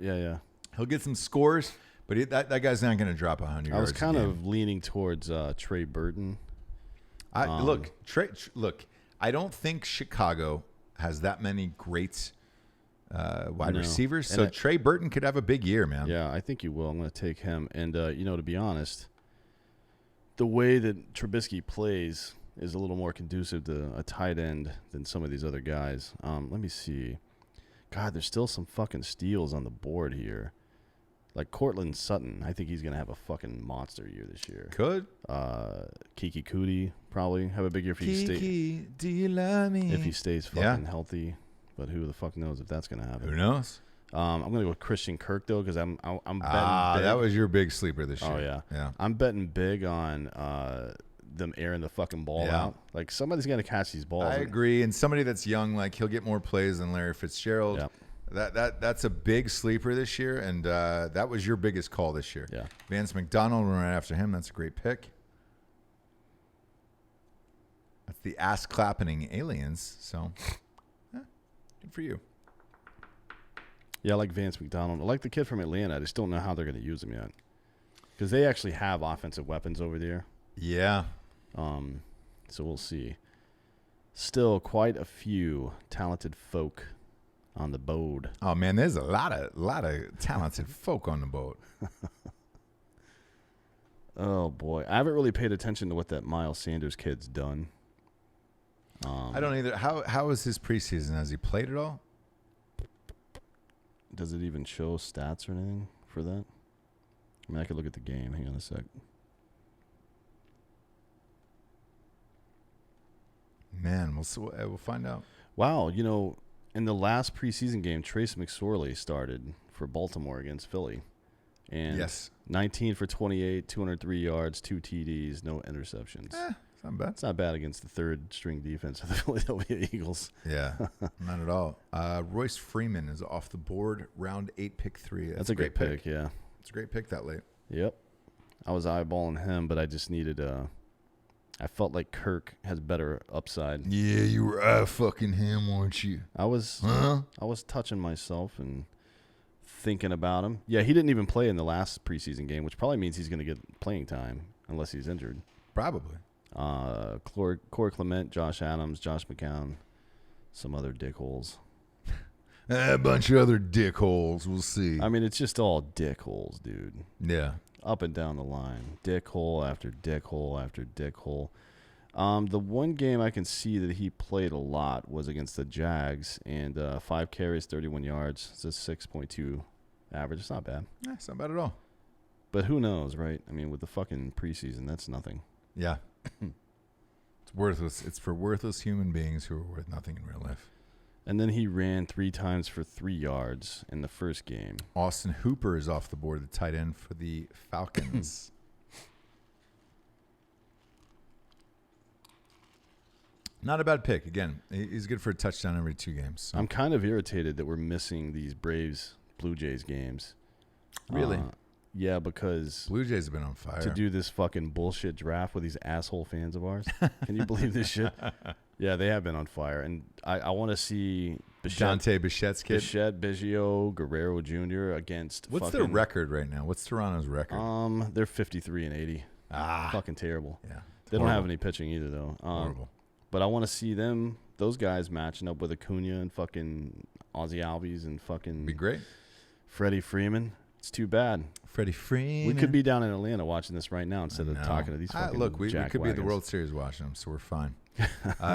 he'll get some scores, but that guy's not going to drop 100 yards. I was kind of leaning towards Trey Burton. Look, I don't think Chicago has that many great wide receivers, so Trey Burton could have a big year, man. Yeah, I think you will. I'm going to take him. And, to be honest, the way that Trubisky plays is a little more conducive to a tight end than some of these other guys. Let me see. God, there's still some fucking steals on the board here. Like Cortland Sutton, I think he's going to have a fucking monster year this year. Could. Kiki Cootie probably have a big year if he stays. Do you love me? If he stays fucking healthy. But who the fuck knows if that's going to happen? Who knows? I'm going to go with Christian Kirk, though, because I'm betting big. That was your big sleeper this year. Oh, yeah. I'm betting big on them airing the fucking ball out. Like, somebody's going to catch these balls. I agree. And somebody that's young, like, he'll get more plays than Larry Fitzgerald. Yep. That's a big sleeper this year, and that was your biggest call this year. Yeah. Vance McDonald right after him. That's a great pick. That's the ass-clapping aliens, so good for you. Yeah, I like Vance McDonald. I like the kid from Atlanta. I just don't know how they're going to use him yet. Because they actually have offensive weapons over there. Yeah. So we'll see. Still quite a few talented folk on the board. Oh man, there's a lot of talented folk on the boat. Oh boy, I haven't really paid attention to what that Miles Sanders kid's done. I don't either. How was his preseason? Has he played at all? Does it even show stats or anything for that? I mean, I could look at the game. Hang on a sec. Man, we'll find out. Wow, in the last preseason game, Trace McSorley started for Baltimore against Philly. And Yes. 19 for 28, 203 yards, 2 TDs, no interceptions. It's not bad. It's not bad against the third-string defense of the Philadelphia Eagles. Yeah, not at all. Royce Freeman is off the board, round 8, pick 3. That's a great pick, yeah. It's a great pick that late. Yep. I was eyeballing him, but I just needed I felt like Kirk has better upside. Yeah, you were fucking him, weren't you? I was touching myself and thinking about him. Yeah, he didn't even play in the last preseason game, which probably means he's going to get playing time unless he's injured. Probably. Corey Clement, Josh Adams, Josh McCown, some other dickholes. A bunch of other dickholes. We'll see. I mean, it's just all dickholes, dude. Yeah. Up and down the line. Dickhole after dickhole after dickhole. The one game I can see that he played a lot was against the Jags, and 5 carries, 31 yards. It's a 6.2 average. It's not bad. Yeah, it's not bad at all. But who knows, right? I mean, with the fucking preseason, that's nothing. Yeah. It's worthless. It's for worthless human beings who are worth nothing in real life. And then he ran 3 times for 3 yards in the first game. Austin Hooper is off the board, the tight end for the Falcons. Not a bad pick. Again, he's good for a touchdown every 2 games. So. I'm kind of irritated that we're missing these Braves-Blue Jays games. Really? Yeah, because Blue Jays have been on fire. to do this fucking bullshit draft with these asshole fans of ours. Can you believe this shit? Yeah, they have been on fire. And I want to see Dante Bichette's kid. Bichette, Biggio, Guerrero Jr. against What's their record right now? What's Toronto's record? They're 53-80. Fucking terrible. Yeah. They don't have any pitching either, though. Horrible. But I want to see those guys matching up with Acuna and fucking Ozzie Albies and fucking Be great. Freddie Freeman. It's too bad. Freddie Freeman. We could be down in Atlanta watching this right now instead of talking to these fucking look, we could be at the World Series watching them, so we're fine.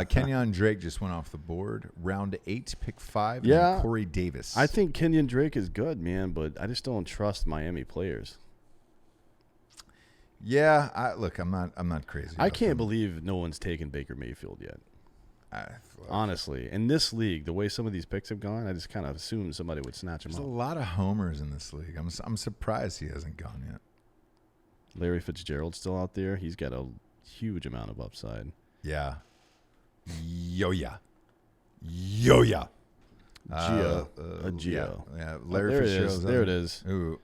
Kenyon Drake just went off the board. Round 8, pick 5. Yeah. And Corey Davis. I think Kenyon Drake is good, man, but I just don't trust Miami players. Yeah, I'm not crazy. I can't believe no one's taken Baker Mayfield yet. Honestly, in this league, the way some of these picks have gone, I just kind of assumed somebody would snatch him There's up. a lot of homers in this league. I'm surprised he hasn't gone yet. Larry Fitzgerald's still out there. He's got a huge amount of upside. Yeah. Gio. Yeah. Larry Fitzgerald. There it is. Ooh.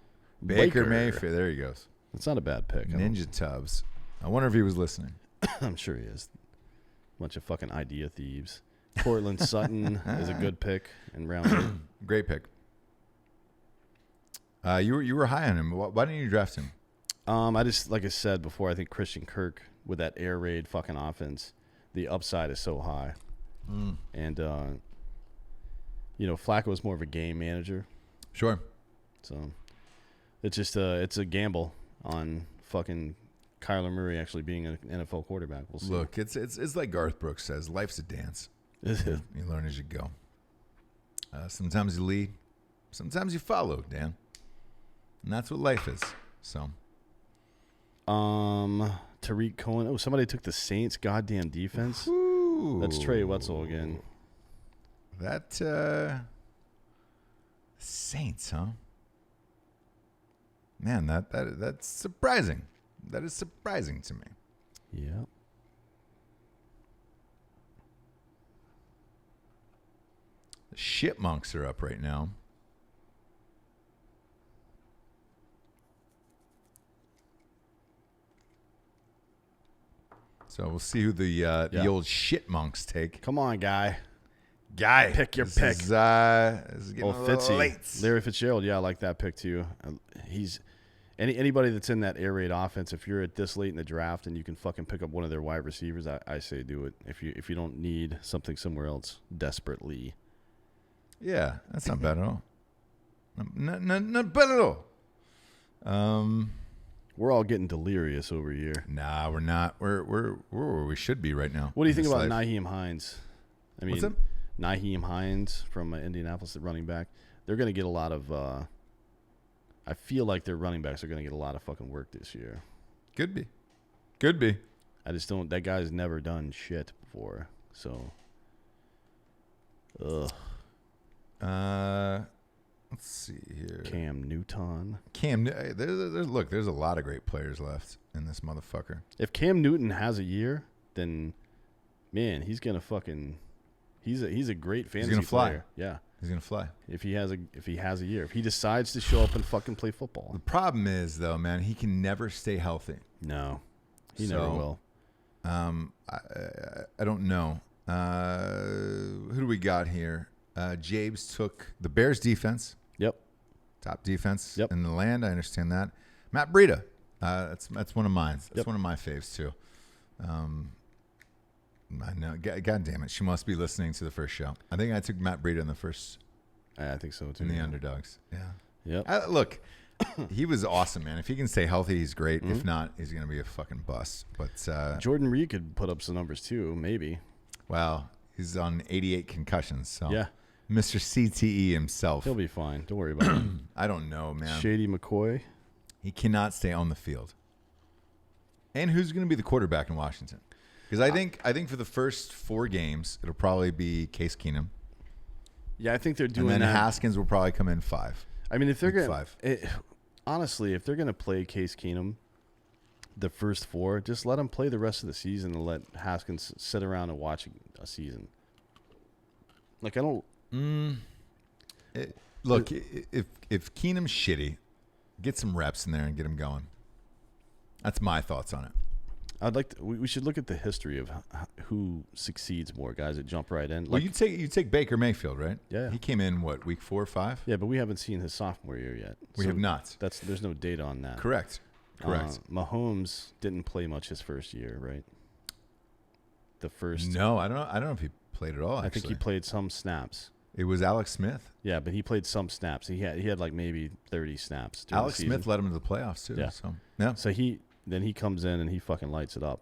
Baker Mayfield. There he goes. It's not a bad pick. Ninja Tubbs. I wonder if he was listening. I'm sure he is. Bunch of fucking idea thieves. Cortland Sutton is a good pick in round 8. Great pick. You were high on him. Why didn't you draft him? I just, like I said before, I think Christian Kirk with that air raid fucking offense, the upside is so high. And Flacco is more of a game manager. Sure. So it's just it's a gamble on fucking Kyler Murray actually being an NFL quarterback. We'll see. Look, it's like Garth Brooks says, life's a dance. Is it? You learn as you go. Sometimes you lead, sometimes you follow, Dan. And that's what life is. So Tariq Cohen. Oh, somebody took the Saints' goddamn defense. Ooh. That's Trey Wetzel again. That Saints, huh? Man, that's surprising. That is surprising to me. Yeah. The Shipmonks are up right now. So we'll see who the old Shitmonks take. Come on, guy. Pick your this pick. Is getting a little Fitzy. late. Larry Fitzgerald. Yeah, I like that pick too. He's anybody that's in that air raid offense. If you're at this late in the draft and you can fucking pick up one of their wide receivers, I say do it. If you don't need something somewhere else desperately. Yeah, that's not bad at all. Not bad at all. We're all getting delirious over here. Nah, we're not. We're where we should be right now. What do you think about life. Nyheim Hines? I mean, What's up? Nyheim Hines from Indianapolis, the running back. They're going to get a lot of. I feel like their running backs are going to get a lot of fucking work this year. Could be. I just don't. That guy's never done shit before, so. Ugh. Let's see here. Cam Newton. There's a lot of great players left in this motherfucker. If Cam Newton has a year, then man, he's gonna fucking. He's a great fantasy gonna fly. player. Yeah, He's gonna fly. if he has a year, if he decides to show up and fucking play football. The problem is though, man, he can never stay healthy. No, he never will. I don't know. Who do we got here? James took the Bears defense. Yep. Top defense Yep. in the land. I understand that. Matt Breida. That's one of mine. That's Yep. one of my faves too. I know. God damn it. She must be listening to the first show. I think I took Matt Breida in the first I think so too. in the underdogs. Yeah. Yep. Look, he was awesome, man. If he can stay healthy, he's great. If not, he's going to be a fucking bust. But Jordan Reed could put up some numbers too, maybe. wow, he's on 88 concussions. So Yeah. Mr. CTE himself. He'll be fine. Don't worry about it. I don't know, man. Shady McCoy. He cannot stay on the field. And who's going to be the quarterback in Washington? Because I think for the first 4 games, it'll probably be Case Keenum. Yeah, I think they're doing And then that. Haskins will probably come in 5. I mean, if they're Week going 5. to honestly, if they're going to play Case Keenum the first 4, just let him play the rest of the season and let Haskins sit around and watch a season. Like I don't. Look, if Keenum's shitty, get some reps in there and get him going. That's my thoughts on it. I'd like to, we should look at the history of who succeeds more, guys that jump right in. Well, you take Baker Mayfield, right? Yeah. He came in week 4 or 5? Yeah, but we haven't seen his sophomore year yet. We have not. There's no data on that. Correct. Mahomes didn't play much his first year, right? The first. No, I don't know if he played at all. Actually. I think he played some snaps. It was Alex Smith. Yeah, but he played some snaps. He had like maybe 30 snaps. Alex Smith led him to the playoffs too. Yeah. So yeah. So then he comes in and he fucking lights it up,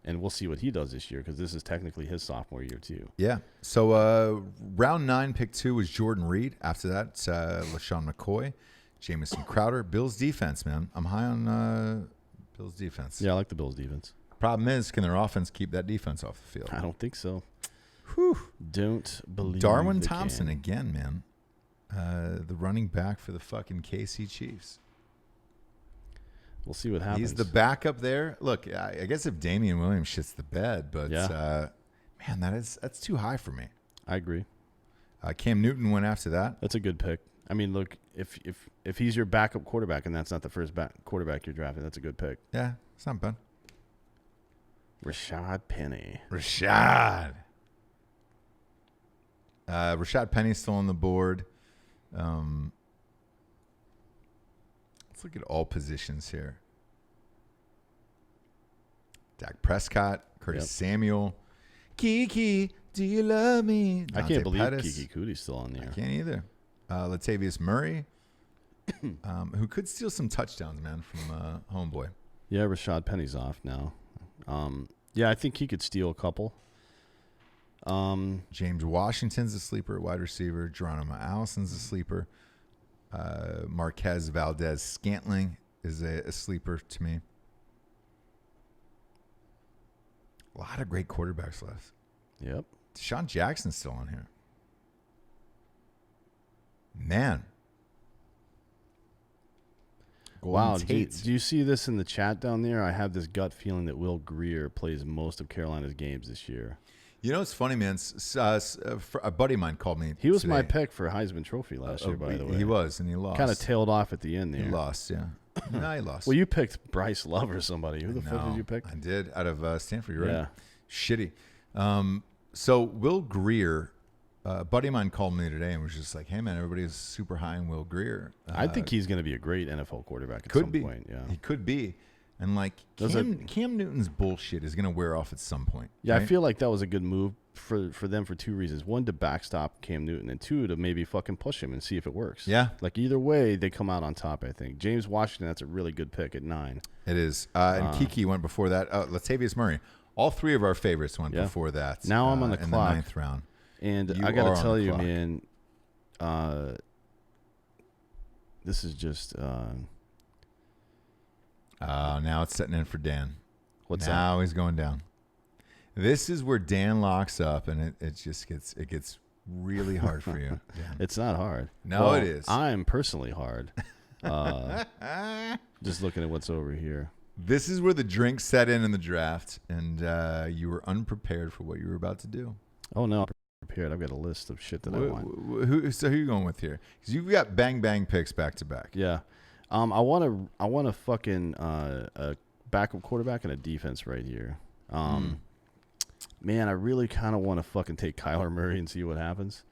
and we'll see what he does this year because this is technically his sophomore year too. Yeah. So round 9, pick 2 was Jordan Reed. After that, LaShawn McCoy, Jamison Crowder. Bills defense, man. I'm high on Bills defense. Yeah, I like the Bills defense. Problem is, can their offense keep that defense off the field? I don't think so. Whew. Don't believe Darwin they Thompson can. again, man. The running back for the fucking KC Chiefs. We'll see what happens. He's the backup there. Look, I guess if Damian Williams shits the bed, but man, that's too high for me. I agree. Cam Newton went after that. That's a good pick. I mean, look, if he's your backup quarterback and that's not the first quarterback you're drafting, that's a good pick. Yeah, it's not bad. Rashad Penny. Rashad Penny's still on the board. Let's look at all positions here. Dak Prescott, Curtis Samuel, Kiki, do you love me? I Dante can't believe Pettis. Kiki Cootie's still on I there. can't either. Latavius Murray, who could steal some touchdowns, man, from homeboy. Yeah, Rashad Penny's off now. Yeah, I think he could steal a couple. James Washington's a sleeper at wide receiver. Geronimo Allison's a sleeper. Marquez Valdez Scantling is a sleeper to me. A lot of great quarterbacks left. Yep. Deshaun Jackson's still on here. Man. Wow. Golden Do Tate. you see this in the chat down there? I have this gut feeling that Will Grier plays most of Carolina's games this year. You know, it's funny, man. A buddy of mine called me. He was today. my pick for Heisman Trophy last year, by the way. He was, and he lost. Kind of tailed off at the end there. He lost, yeah. No, he lost. Well, you picked Bryce Love or somebody. Who the fuck No, did you pick? I did, out of Stanford, you're right. Yeah. Shitty. So Will Grier, a buddy of mine called me today and was just like, hey, man, everybody's super high on Will Grier. I think he's going to be a great NFL quarterback at could some be. point. Yeah. He could be. And, like, Cam Newton's bullshit is going to wear off at some point. Yeah, right? I feel like that was a good move for them for 2 reasons. 1, to backstop Cam Newton, and 2, to maybe fucking push him and see if it works. Yeah. Like, either way, they come out on top, I think. James Washington, that's a really good pick at 9. It is. And Kiki went before that. Latavius Murray. All 3 of our favorites went before that. Now I'm on the in clock. the 9th round. And You I got are to on tell the you, clock. man, this is just Now it's setting in for Dan. what's Now he's going down. This is where Dan locks up, and it just gets really hard for you. Yeah. It's not hard. No, it is. I'm personally hard. Just looking at what's over here. This is where the drink set in the draft, and you were unprepared for what you were about to do. Oh, no. I'm prepared. I've got a list of shit that I want. So who are you going with here? Because you've got bang picks back to back. Yeah. I want a fucking a backup quarterback and a defense right here. Man, I really kind of want to fucking take Kyler Murray and see what happens.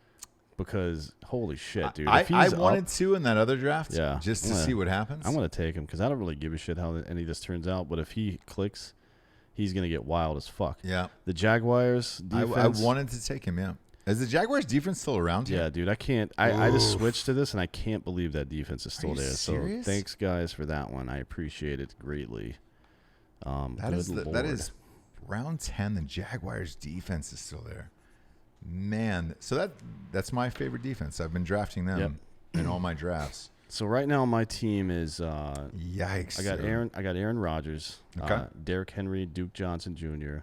Because, holy shit, dude. I wanted to in that other draft just to see what happens. I'm going to take him because I don't really give a shit how any of this turns out. But if he clicks, he's going to get wild as fuck. Yeah. The Jaguars defense. I wanted to take him, yeah. Is the Jaguars defense still around here? Yeah, dude. I can't. I just switched to this, and I can't believe that defense is still there. Serious? So thanks, guys, for that one. I appreciate it greatly. That is round 10. The Jaguars defense is still there. Man, so that's my favorite defense. I've been drafting them in all my drafts. So right now my team is yikes. I got Aaron Rodgers, Derrick Henry, Duke Johnson Jr.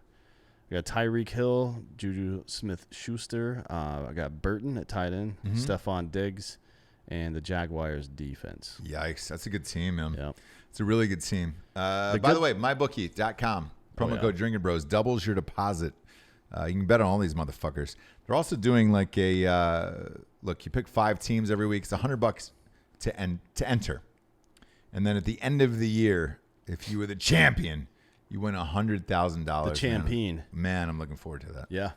I got Tyreek Hill, Juju Smith-Schuster. I got Burton at tight end, Stephon Diggs, and the Jaguars defense. Yikes, that's a good team, man. Yep. It's a really good team. By the way, mybookie.com promo code Drinkin Bros doubles your deposit. You can bet on all these motherfuckers. They're also doing like a look. You pick 5 teams every week. It's $100 to enter, and then at the end of the year, if you were the champion, you win $100,000. The champion. Man, I'm looking forward to that. Yeah,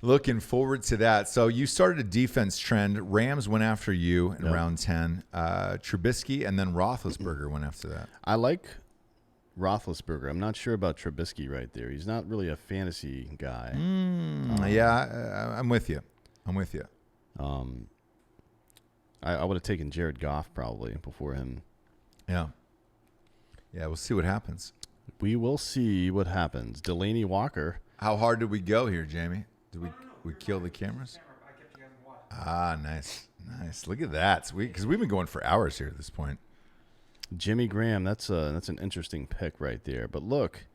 looking forward to that. So you started a defense trend. Rams went after you in round 10. Trubisky and then Roethlisberger went after that. I like Roethlisberger. I'm not sure about Trubisky right there. He's not really a fantasy guy. I'm with you. I would have taken Jared Goff probably before him. Yeah. Yeah, we'll see what happens. We will see what happens. Delaney Walker. How hard did we go here, Jamie? Did we kill the cameras? Nice. Look at that. Sweet. Because we've been going for hours here at this point. Jimmy Graham, that's an interesting pick right there. But look,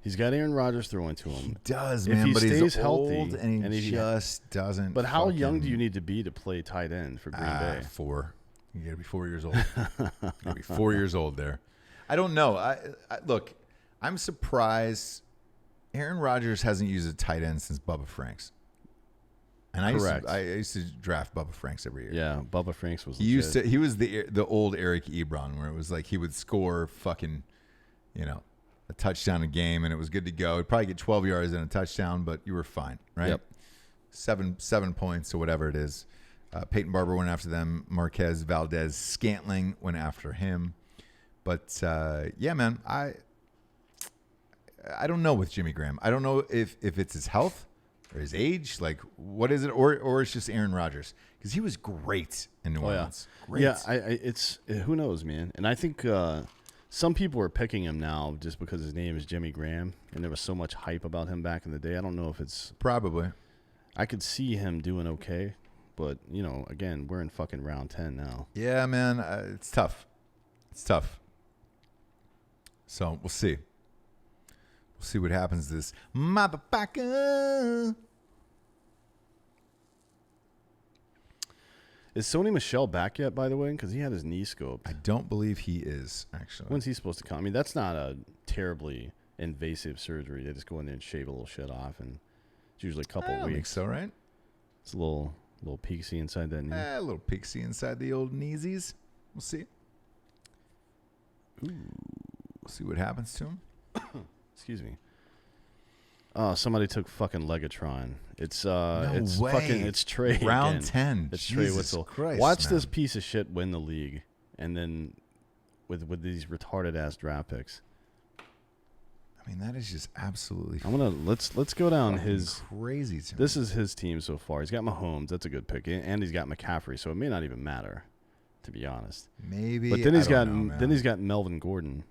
he's got Aaron Rodgers throwing to him. He does, if man. He but stays he's healthy, old and he just doesn't. But how young do you need to be to play tight end for Green Bay? 4. You got to be 4 years old. You got to be 4 years old there. I don't know. Look, I'm surprised Aaron Rodgers hasn't used a tight end since Bubba Franks. And I used to draft Bubba Franks every year. Yeah, Bubba Franks was. He was the old Eric Ebron, where it was like he would score fucking, a touchdown a game, and it was good to go. He'd probably get 12 yards and a touchdown, but you were fine, right? Yep. 7 points or whatever it is. Peyton Barber went after them. Marquez Valdez Scantling went after him. But yeah, man, I don't know with Jimmy Graham. I don't know if it's his health or his age, like what is it, or it's just Aaron Rodgers, because he was great in New Orleans. Great. Yeah, it's who knows, man. And I think some people are picking him now just because his name is Jimmy Graham, and there was so much hype about him back in the day. I don't know if it's probably. I could see him doing okay, but again, we're in fucking round 10 now. Yeah, man, it's tough. So we'll see. We'll see what happens to this motherfucker. Is Sony Michel back yet, by the way? Because he had his knee scoped. I don't believe he is, actually. When's he supposed to come? I mean, that's not a terribly invasive surgery. They just go in there and shave a little shit off, and it's usually a couple weeks. I think so, right? It's a little peaksy inside that knee. A little peaksy inside the old kneesies. We'll see. Ooh. We'll see what happens to him. Excuse me. Oh, somebody took fucking Legatron. It's way. It's Trey. Round again. 10. It's Jesus Trey Whistle. Christ, Watch man. this piece of shit win the league, and then with these retarded ass draft picks. I mean, that is just absolutely. Let's go down his crazy. This is his team so far. He's got Mahomes. That's a good pick, and he's got McCaffrey. So it may not even matter, to be honest. Maybe. But then he's got Melvin Gordon.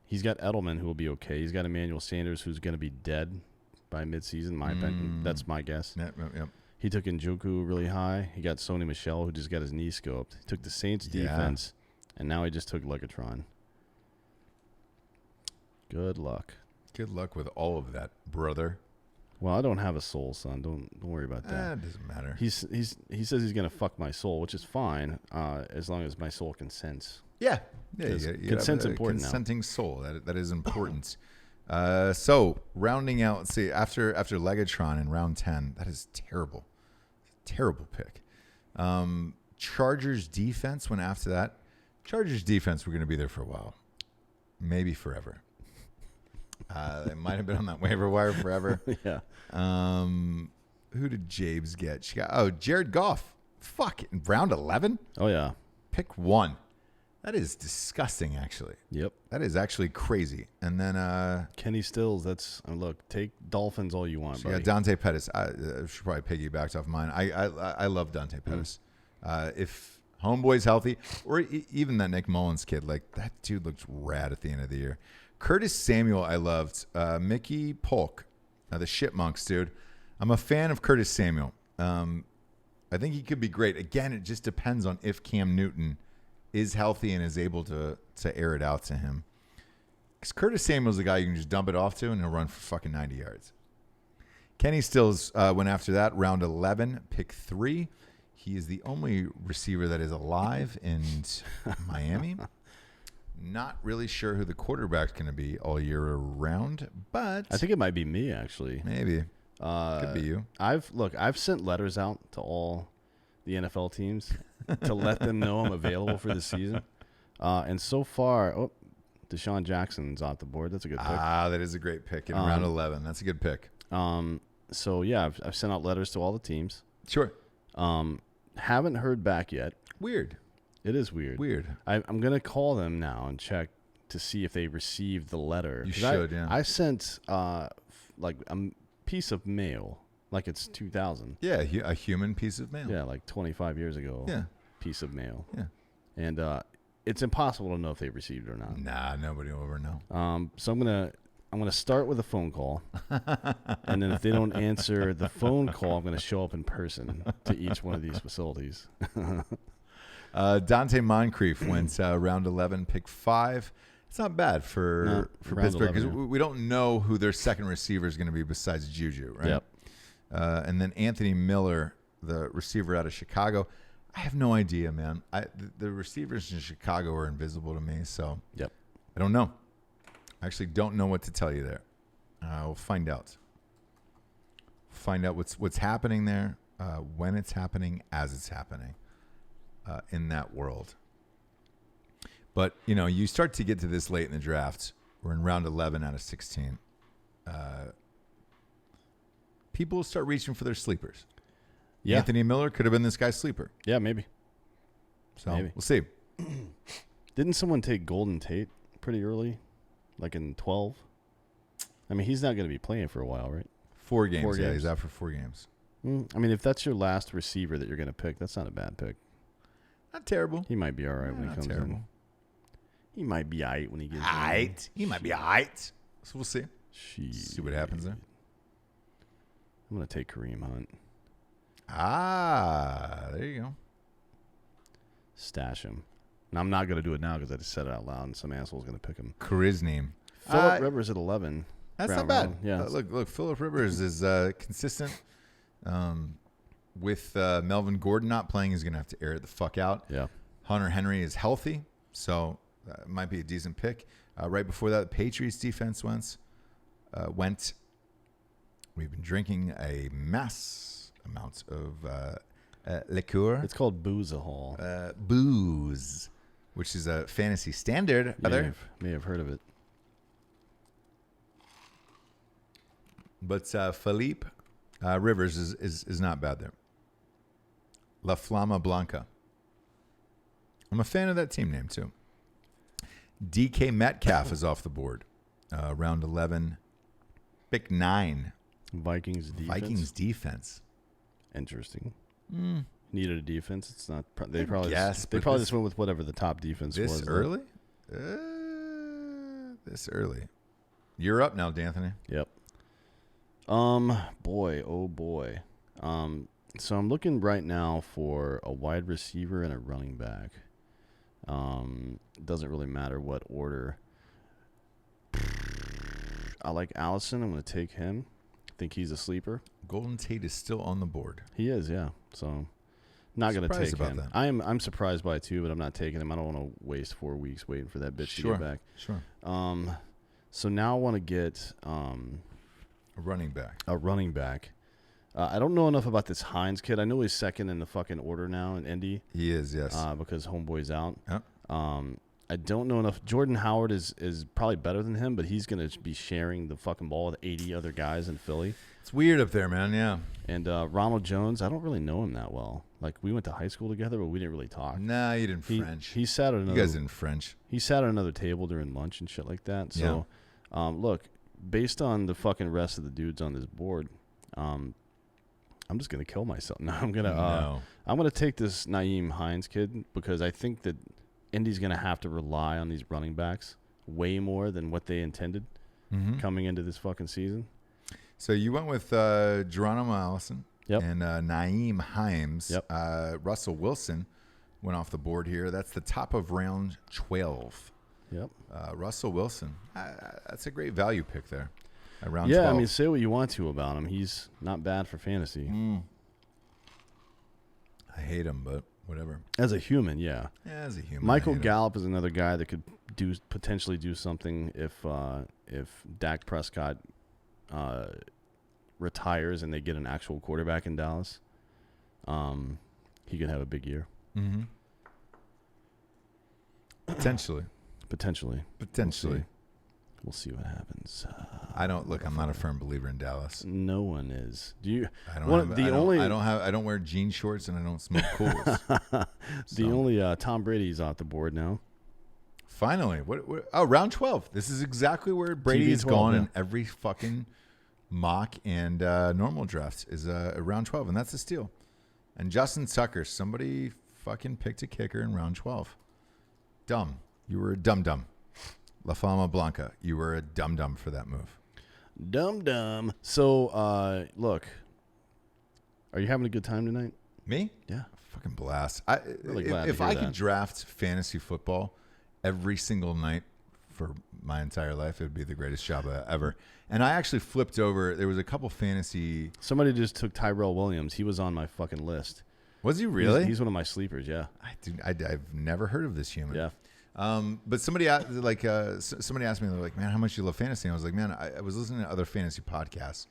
He's got Edelman, who will be okay. He's got Emmanuel Sanders, who's going to be dead by midseason, my opinion. That's my guess. Yep. He took Njoku really high. He got Sony Michel, who just got his knee scoped. He took the Saints defense, and now he just took Legatron. Good luck. Good luck with all of that, brother. Well, I don't have a soul, son. Don't worry about that. It doesn't matter. He says he's gonna fuck my soul, which is fine, as long as my soul consents. Yeah. Consent's important now. Consenting soul. That is important. So rounding out, let's see, after Legatron in round 10, that is terrible. Terrible pick. Chargers defense went after that. Chargers defense, we're going to be there for a while. Maybe forever. They might have been on that waiver wire forever. Yeah. Who did Jabes get? She got Jared Goff. Fuck, in round 11? Oh, yeah. Pick 1. That is disgusting, actually. Yep. That is actually crazy. And then Kenny Stills, look, take Dolphins all you want, buddy. Yeah, Dante Pettis. I should probably piggybacked off mine. I love Dante Pettis. If Homeboy's healthy, or even that Nick Mullins kid, like that dude looks rad at the end of the year. Curtis Samuel, I loved. Mickey Polk, the Shipmunks, dude. I'm a fan of Curtis Samuel. I think he could be great. Again, it just depends on if Cam Newton is healthy and is able to air it out to him. Because Curtis Samuel's the guy you can just dump it off to, and he'll run for fucking 90 yards. Kenny Stills went after that, round 11, pick 3. He is the only receiver that is alive in Miami. Not really sure who the quarterback's going to be all year around, but I think it might be me, actually. Maybe. Could be you. I've sent letters out to all the NFL teams to let them know I'm available for the season. And so far, Deshaun Jackson's off the board. That's a good pick. That is a great pick in round 11. That's a good pick. So, yeah, I've sent out letters to all the teams. Sure. Haven't heard back yet. Weird. It is weird. I'm going to call them now and check to see if they received the letter. You should, yeah. I sent like a piece of mail, like it's 2000. Yeah, a human piece of mail. Yeah, like 25 years ago. Yeah. Piece of mail. Yeah. And it's impossible to know if they received it or not. Nah, nobody will ever know. So I'm gonna start with a phone call, and then if they don't answer the phone call, I'm gonna show up in person to each one of these facilities. Dante Moncrief went round 11, pick 5. It's not bad for Pittsburgh because we don't know who their second receiver is going to be besides Juju, right? Yep. And then Anthony Miller, the receiver out of Chicago. I have no idea, man. The receivers in Chicago are invisible to me, so yep. I don't know. I actually don't know what to tell you there. We'll find out. Find out what's happening there, when it's happening, as it's happening in that world. But, you start to get to this late in the draft. We're in round 11 out of 16. People start reaching for their sleepers. Yeah. Anthony Miller could have been this guy's sleeper. Yeah, maybe. So we'll see. Didn't someone take Golden Tate pretty early, like in 12? I mean, he's not going to be playing for a while, right? 4 games. Yeah, he's out for 4 games. I mean, if that's your last receiver that you're going to pick, that's not a bad pick. Not terrible. He might be all right when he comes in. He might be all right when he gets in. He might be all right. So we'll see. Jeez. See what happens there. I'm going to take Kareem Hunt. There you go. Stash him. Now, I'm not going to do it now because I just said it out loud and some asshole's going to pick him. Charisma. Phillip Rivers at 11. That's not bad. Yeah. Look, Phillip Rivers is consistent. With Melvin Gordon not playing, he's going to have to air it the fuck out. Yeah. Hunter Henry is healthy, so it might be a decent pick. Right before that, the Patriots defense went. We've been drinking a mass amount of liqueur. It's called Booze-a-Hall. Booze, which is a fantasy standard. May have heard of it. But Philippe Rivers is not bad there. La Flama Blanca. I'm a fan of that team name, too. DK Metcalf is off the board. Round 11. Pick 9. Vikings defense. Interesting. Needed a defense. It's not. They probably just went with whatever the top defense was. This early? This early. You're up now, Danthony. Yep. Boy, oh boy. So I'm looking right now for a wide receiver and a running back. Doesn't really matter what order. I like Allison. I'm going to take him. think he's a sleeper. Golden Tate is still on the board. He is, yeah. So not going to take Surprised him. about that. I'm surprised by it too, but I'm not taking him. I don't want to waste 4 weeks waiting for that bitch to get back. Sure. So now I want to get A running back. a running back. I don't know enough about this Hines kid. I know he's second in the fucking order now in Indy. He is, yes. Because homeboy's out. Yep. I don't know enough. Jordan Howard is probably better than him, but he's going to be sharing the fucking ball with 80 other guys in Philly. It's weird up there, man. Yeah. And Ronald Jones, I don't really know him that well. Like, we went to high school together, but we didn't really talk. Nah, you didn't French. He sat at another. You guys didn't French. He sat at another table during lunch and shit like that. So, look, based on the fucking rest of the dudes on this board, I'm just gonna kill myself. No, I'm gonna take this Nyheim Hines kid because I think that Indy's gonna have to rely on these running backs way more than what they intended coming into this fucking season. So you went with Geronimo Allison and Nyheim Hines. Yep. Russell Wilson went off the board here. That's the top of round 12. Yep. Russell Wilson. That's a great value pick there. At round 12. I mean, say what you want to about him. He's not bad for fantasy. I hate him, but whatever. As a human, yeah. Yeah, as a human. Michael Gallup is another guy that could potentially do something if Dak Prescott retires and they get an actual quarterback in Dallas. He could have a big year. Mm-hmm. Potentially. We'll see what happens. I'm not a firm believer in Dallas. No one is. Do you? I don't wear jean shorts and I don't smoke cools. The only Tom Brady's off the board now. Finally, round 12. This is exactly where Brady's gone in every fucking mock and normal drafts is round 12, and that's a steal. And Justin Tucker, somebody fucking picked a kicker in round 12. Dumb. You were a dum-dum. La Fama Blanca, you were a dum-dum for that move. Dum-dum. So, look, are you having a good time tonight? Me? Yeah. Fucking blast. Really glad if to hear I that. could draft fantasy football every single night for my entire life, it would be the greatest job ever. And I actually flipped over. There was a couple fantasy. Somebody just took Tyrell Williams. He was on my fucking list. Was he really? He's one of my sleepers, yeah. I've never heard of this human. Yeah. But somebody asked me, they're like, man, how much do you love fantasy? And I was like, man, I was listening to other fantasy podcasts,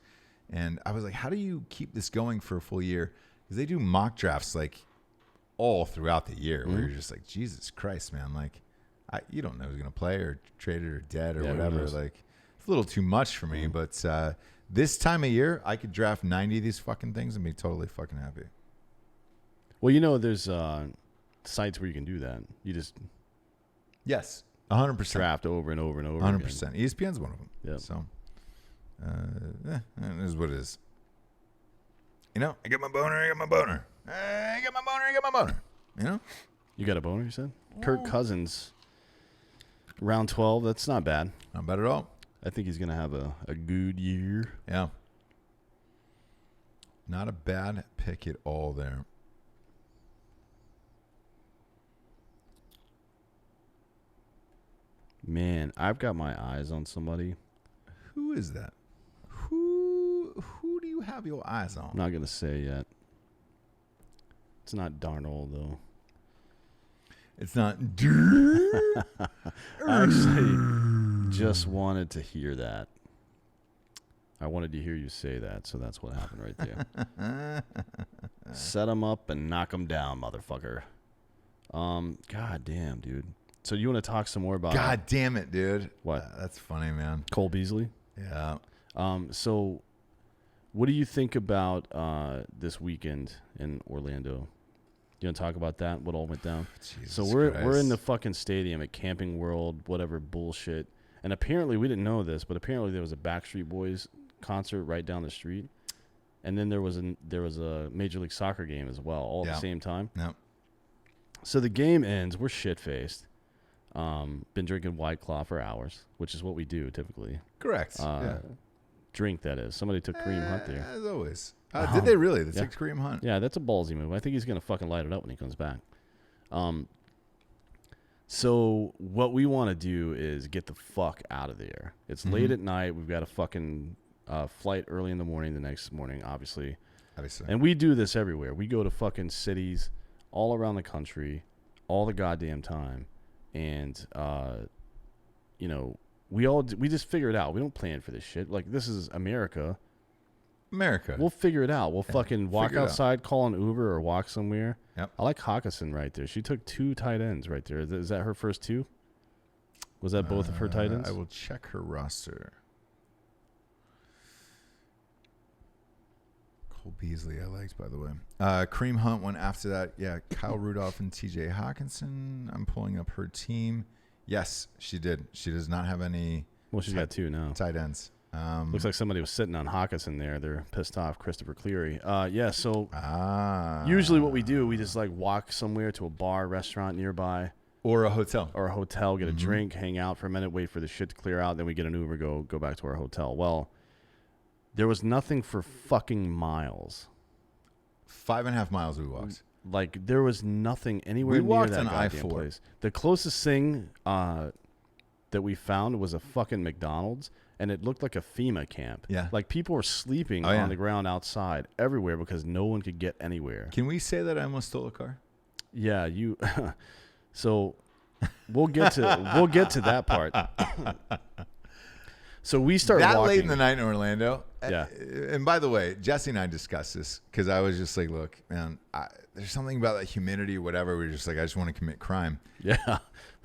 and I was like, how do you keep this going for a full year? Because they do mock drafts like all throughout the year, where you're just like, Jesus Christ, man, like you don't know who's gonna play or traded or dead or whatever. Like it's a little too much for me. But this time of year, I could draft 90 of these fucking things and be totally fucking happy. Well, there's sites where you can do that. You just yes, 100% draft over and over and over. 100%. ESPN's one of them. Yeah. So it is what it is. I get my boner. I get my boner. I get my boner. I get my boner. You got a boner, you said? Kirk Cousins, round 12. That's not bad. Not bad at all. I think he's going to have a good year. Yeah. Not a bad pick at all there. Man, I've got my eyes on somebody. Who is that? Who do you have your eyes on? I'm not going to say yet. It's not Darnold, though. It's not. I actually just wanted to hear that. I wanted to hear you say that, so that's what happened right there. Set him up and knock him down, motherfucker. God damn, dude. So you want to talk some more about God damn it, dude. What? That's funny, man. Cole Beasley? Yeah. So what do you think about this weekend in Orlando? You want to talk about that? What all went down? Jesus so we're Christ. in the fucking stadium at Camping World, whatever bullshit. And apparently we didn't know this, but apparently there was a Backstreet Boys concert right down the street. And then there was a Major League Soccer game as well, all at the same time. Yep. So the game ends. We're shit-faced. Been drinking White Claw for hours, which is what we do typically. Correct. Drink, that is. Somebody took Kareem Hunt there. As always. Did they really? They Yeah. took Kareem Hunt? Yeah, that's a ballsy move. I think he's going to fucking light it up when he comes back. So what we want to do is get the fuck out of there. It's late at night. We've got a fucking flight early in the morning the next morning, obviously. Obviously. And we do this everywhere. We go to fucking cities all around the country all the goddamn time. And, we just figure it out. We don't plan for this shit. Like, this is America. We'll figure it out. We'll fucking walk outside, call an Uber, or walk somewhere. Yep. I like Hawkinson right there. She took 2 tight ends right there. Is that her first 2? Was that both of her tight ends? I will check her roster. Cole Beasley, I liked, by the way. Kareem Hunt went after that. Yeah, Kyle Rudolph and TJ Hawkinson. I'm pulling up her team. Yes, she did. She does not have any. Well, she's got 2 now. Tight ends. Looks like somebody was sitting on Hawkinson there. They're pissed off. Christopher Cleary. So usually what we do, we just like walk somewhere to a bar, restaurant nearby. Or a hotel. Get a drink, hang out for a minute, wait for the shit to clear out. Then we get an Uber, go back to our hotel. Well, there was nothing for fucking miles. 5.5 miles we walked. Like, there was nothing anywhere near that goddamn place. The closest thing that we found was a fucking McDonald's, and it looked like a FEMA camp. Yeah. Like, people were sleeping on the ground outside everywhere because no one could get anywhere. Can we say that I almost stole a car? Yeah, you. So we'll get to that part. So we start that walking. late in the night in Orlando. Yeah. And by the way, Jesse and I discussed this because I was just like, look, man, there's something about that humidity, whatever. We're just like, I just want to commit crime. Yeah.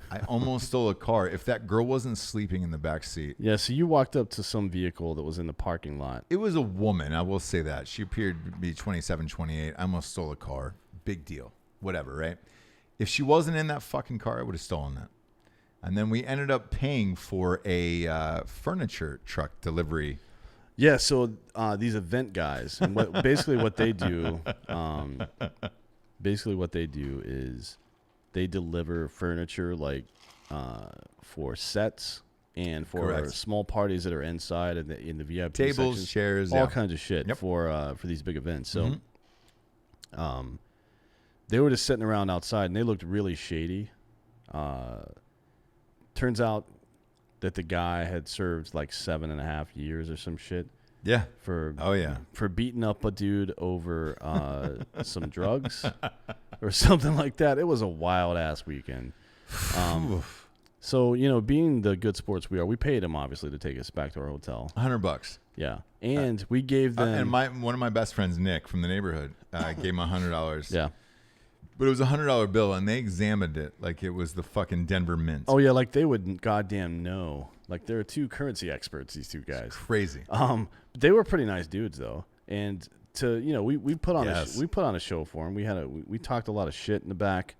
I almost stole a car. If that girl wasn't sleeping in the back seat. Yeah, so you walked up to some vehicle that was in the parking lot. It was a woman. I will say that. She appeared to be 27, 28. I almost stole a car. Big deal. Whatever, right? If she wasn't in that fucking car, I would have stolen that. And then we ended up paying for a furniture truck delivery. Yeah, so these event guys, and basically what they do is they deliver furniture like for sets and for small parties that are inside and in the VIP tables, sections, chairs, all kinds of shit for these big events. So, they were just sitting around outside and they looked really shady. Turns out that the guy had served like 7.5 years or some shit. Yeah. For beating up a dude over some drugs or something like that. It was a wild ass weekend. So, being the good sports we are, we paid him obviously to take us back to our hotel. $100. Yeah. And we gave them and one of my best friends, Nick from the neighborhood, gave him $100. Yeah. But it was a $100 bill, and they examined it like it was the fucking Denver Mint. Oh yeah, like they would goddamn know. Like they're 2 currency experts, these 2 guys. It's crazy. They were pretty nice dudes though, and we put on a show for them. We talked a lot of shit in the back,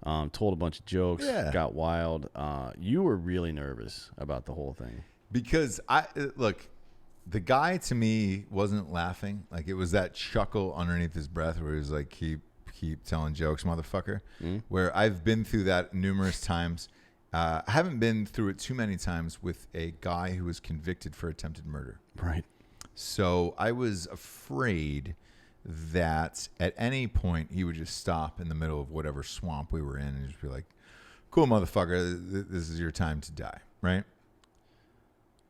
told a bunch of jokes, got wild. You were really nervous about the whole thing because the guy to me wasn't laughing. Like it was that chuckle underneath his breath where he was like, keep telling jokes, motherfucker. Where I've been through that numerous times. I haven't been through it too many times with a guy who was convicted for attempted murder. Right. So I was afraid that at any point he would just stop in the middle of whatever swamp we were in and just be like, cool, motherfucker, this is your time to die, right?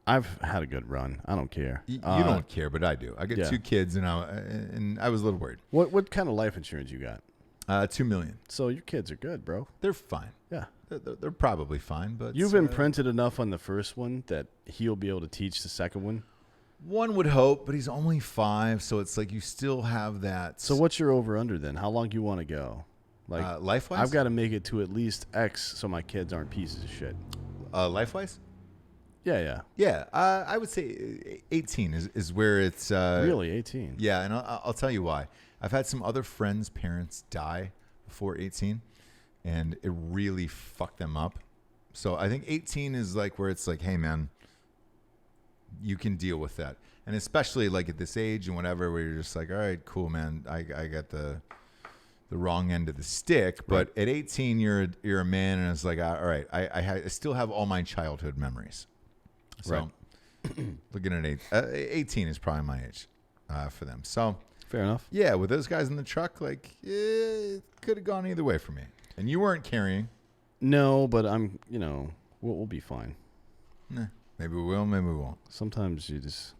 I've had a good run. I don't care. You don't care, but I do. I got 2 kids, and I was a little worried. What kind of life insurance you got? $2 million. So your kids are good, bro. They're fine. Yeah, they're probably fine. But you've imprinted enough on the first one that he'll be able to teach the second one. One would hope, but he's only 5, so it's like you still have that. So what's your over under then? How long do you want to go? Like life-wise, I've got to make it to at least X, so my kids aren't pieces of shit. Life-wise. Yeah. I would say 18 is where it's really 18. Yeah, and I'll tell you why. I've had some other friends' parents die before 18, and it really fucked them up. So I think 18 is like where it's like, hey man, you can deal with that, and especially like at this age and whatever, where you're just like, all right, cool, man, I got the wrong end of the stick, but at 18 you're a man, and it's like, all right, I still have all my childhood memories. So, looking at 18 is probably my age for them. So, fair enough. Yeah, with those guys in the truck, like, it could have gone either way for me. And you weren't carrying. No, but I'm, we'll be fine. Nah, maybe we will, maybe we won't. Sometimes you just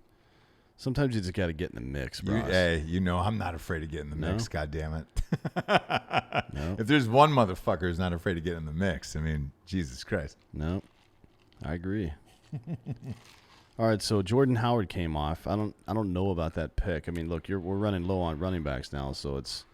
Sometimes you just got to get in the mix, bro. Hey, I'm not afraid to get in the mix. God damn it! No. If there's one motherfucker who's not afraid to get in the mix, I mean, Jesus Christ. No, I agree. All right, so Jordan Howard came off. I don't know about that pick. I mean, look, we're running low on running backs now, so it's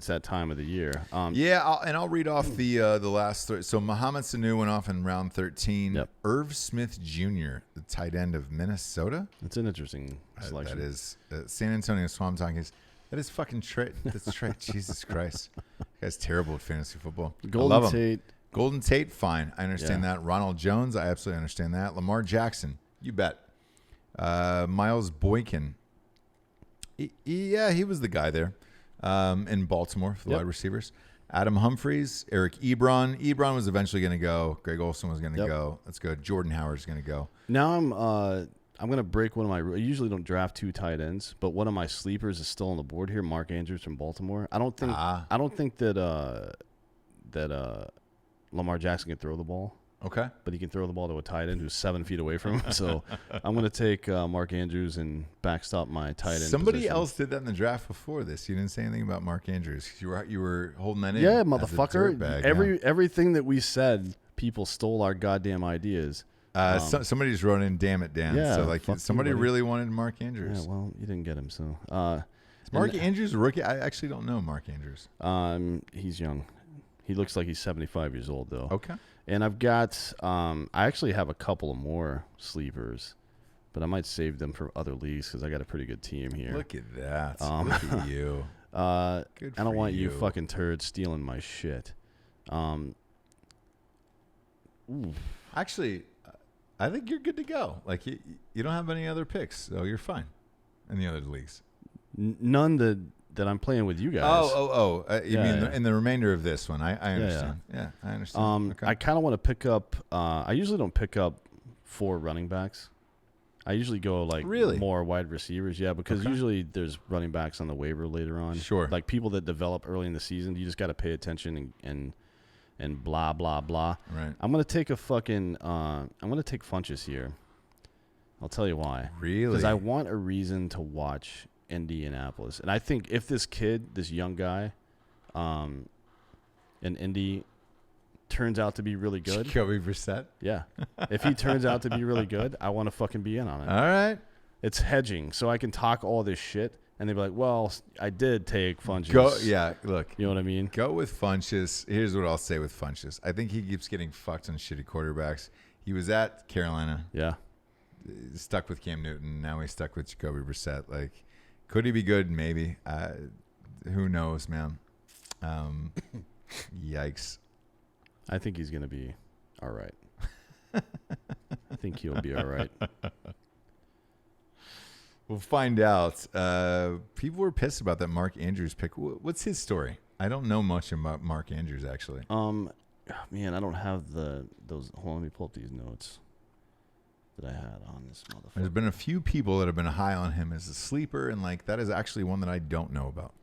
that time of the year. I'll read off the last three. So Mohamed Sanu went off in round 13. Yep. Irv Smith Jr., the tight end of Minnesota. That's an interesting selection. That is San Antonio Swamp Donkeys. That is fucking Trey. That's Trey. Jesus Christ. That guy's terrible at fantasy football. I love him. Tate. Golden Tate, fine. I understand that. Ronald Jones, I absolutely understand that. Lamar Jackson, you bet. Miles Boykin. He was the guy there in Baltimore for the wide receivers. Adam Humphries, Eric Ebron. Ebron was eventually going to go. Greg Olsen was going to go. Let's go. Jordan Howard's going to go. Now I'm going to break one of my. I usually don't draft 2 tight ends, but one of my sleepers is still on the board here. Mark Andrews from Baltimore. I don't think that Lamar Jackson can throw the ball. Okay. But he can throw the ball to a tight end who's 7 feet away from him. So I'm going to take Mark Andrews and backstop my tight end. Somebody position. else did that in the draft before this. You didn't say anything about Mark Andrews. You were holding that in. Yeah, as a motherfucker. dirtbag, Everything that we said, people stole our goddamn ideas. Somebody just wrote in, "Damn it, Dan." Yeah, so somebody really wanted Mark Andrews. Yeah, well, you didn't get him. So is Mark Andrews a rookie? I actually don't know Mark Andrews. He's young. He looks like he's 75 years old, though. Okay. And I've got, I actually have a couple of more sleepers, but I might save them for other leagues because I got a pretty good team here. Look at that. Look at you. Good I don't want you fucking turds stealing my shit. Actually, I think you're good to go. Like, you don't have any other picks, so you're fine in the other leagues. None that I'm playing with you guys. You mean in the remainder of this one? I understand. Yeah, I understand. Okay. I kind of want to pick up. I usually don't pick up 4 running backs. I usually go more wide receivers. Yeah, because usually there's running backs on the waiver later on. Sure. Like people that develop early in the season, you just got to pay attention and blah blah blah. Right. I'm gonna take I'm gonna take Funches here. I'll tell you why. Really? Because I want a reason to watch Indianapolis. And I think if this young guy in Indy turns out to be really good. Jacoby Brissett? Yeah. If he turns out to be really good, I want to fucking be in on it. All right. It's hedging, so I can talk all this shit, and they'd be like, well, I did take Funches. Look. You know what I mean? Go with Funches. Here's what I'll say with Funches. I think he keeps getting fucked on shitty quarterbacks. He was at Carolina. Yeah. Stuck with Cam Newton. Now he's stuck with Jacoby Brissett. Like, could he be good? Maybe. Who knows, man? Yikes. I think he's going to be all right. I think he'll be all right. We'll find out. People were pissed about that Mark Andrews pick. What's his story? I don't know much about Mark Andrews, actually. Man, I don't have those. Hold on, let me pull up these notes that I had on this motherfucker. There's been a few people that have been high on him as a sleeper, and that is actually one that I don't know about.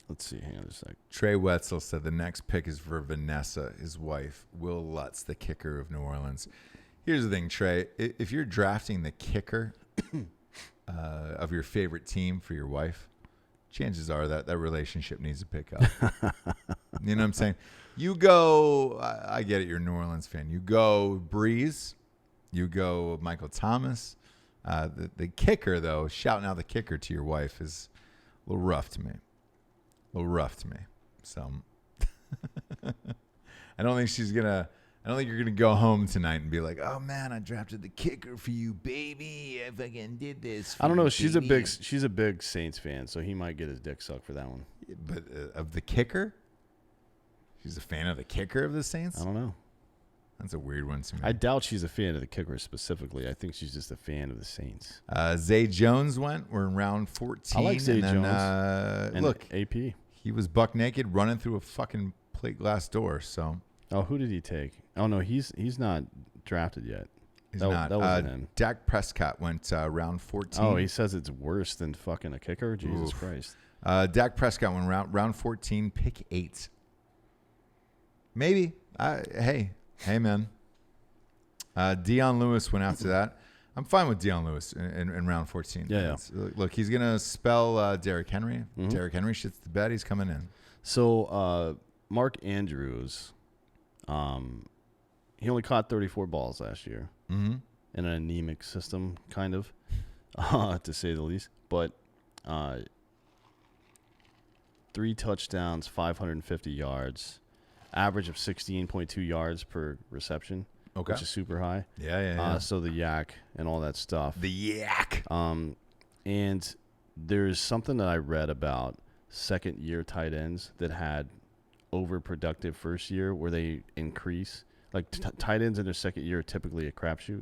Let's see. Hang on a sec. Trey Wetzel said the next pick is for Vanessa, his wife, Will Lutz, the kicker of New Orleans. Here's the thing, Trey. If you're drafting the kicker of your favorite team for your wife, chances are that relationship needs to pick up. You know what I'm saying? You go, I get it, you're a New Orleans fan. You go Breeze. You go Michael Thomas. The kicker, though, shouting out the kicker to your wife is a little rough to me. So I don't think you're gonna go home tonight and be like, "Oh man, I drafted the kicker for you, baby. I fucking did this." I don't know. She's a big Saints fan, so he might get his dick sucked for that one. But of the kicker, she's a fan of the kicker of the Saints. I don't know. That's a weird one to me. I doubt she's a fan of the kicker specifically. I think she's just a fan of the Saints. Zay Jones went. We're in round 14. I like Zay Jones. And look, AP. He was buck naked running through a fucking plate glass door. So. Oh, who did he take? Oh no, he's not drafted yet. He's not. That wasn't him. Dak Prescott went round 14. Oh, he says it's worse than fucking a kicker. Jesus Christ. Dak Prescott went round 14, pick 8. Maybe. Hey man. Dion Lewis went after that. I'm fine with Dion Lewis in round 14. Yeah. Look, he's going to spell Derrick Henry. Derrick Henry shits the bed. He's coming in. So Mark Andrews, he only caught 34 balls last year in an anemic system, kind of, to say the least. But 3 touchdowns, 550 yards, average of 16.2 yards per reception, which is super high. Yeah. So the yak and all that stuff. The yak. And there's something that I read about second-year tight ends that had overproductive first year where they increase. Like tight ends in their second year are typically a crapshoot.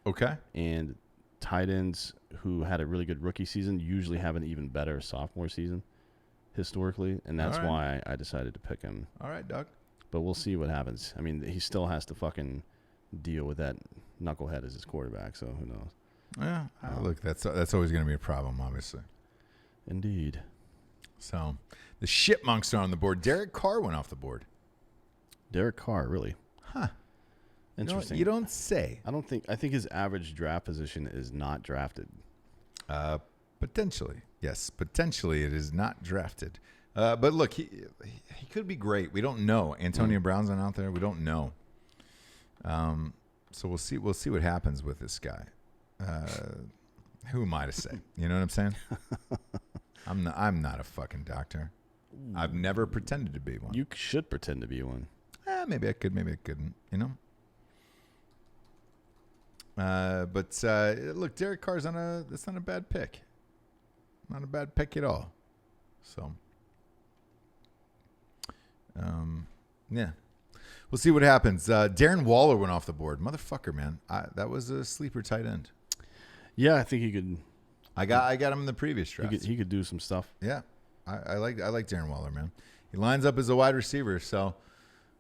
Okay. And tight ends who had a really good rookie season usually have an even better sophomore season historically, and that's why I decided to pick him. All right, Doug. But we'll see what happens. I mean, he still has to fucking deal with that knucklehead as his quarterback, so who knows? Yeah. Look, that's always going to be a problem, obviously. Indeed. So the shipmonks are on the board. Derek Carr went off the board. Derek Carr, really? Huh. Interesting. You don't say. I think his average draft position is not drafted. Potentially. Yes, potentially it is not drafted. But look, he could be great. We don't know. Antonio Brown's not out there. We don't know. So we'll see what happens with this guy. Who am I to say? You know what I'm saying? I'm not a fucking doctor. I've never pretended to be one. You should pretend to be one. Maybe I could, maybe I couldn't, you know? But look, Derek Carr's that's not a bad pick. Not a bad pick at all. So, yeah. We'll see what happens. Darren Waller went off the board. Motherfucker, man. That was a sleeper tight end. Yeah, I think he could. I got him in the previous draft. He could do some stuff. Yeah. I like Darren Waller, man. He lines up as a wide receiver, so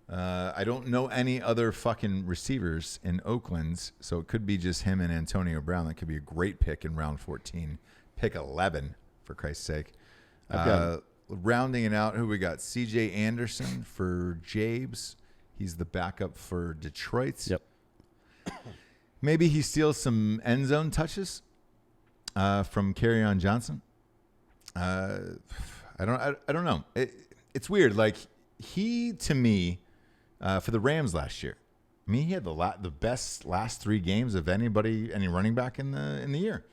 I don't know any other fucking receivers in Oakland, so it could be just him and Antonio Brown. That could be a great pick in round 14. Pick 11, for Christ's sake. Rounding it out, who we got? C.J. Anderson for Jabes. He's the backup for Detroit. Yep. Maybe he steals some end zone touches from Kerryon Johnson. I don't know. It's weird. Like he, to me, for the Rams last year, I mean, he had the best last 3 games of any running back in the year.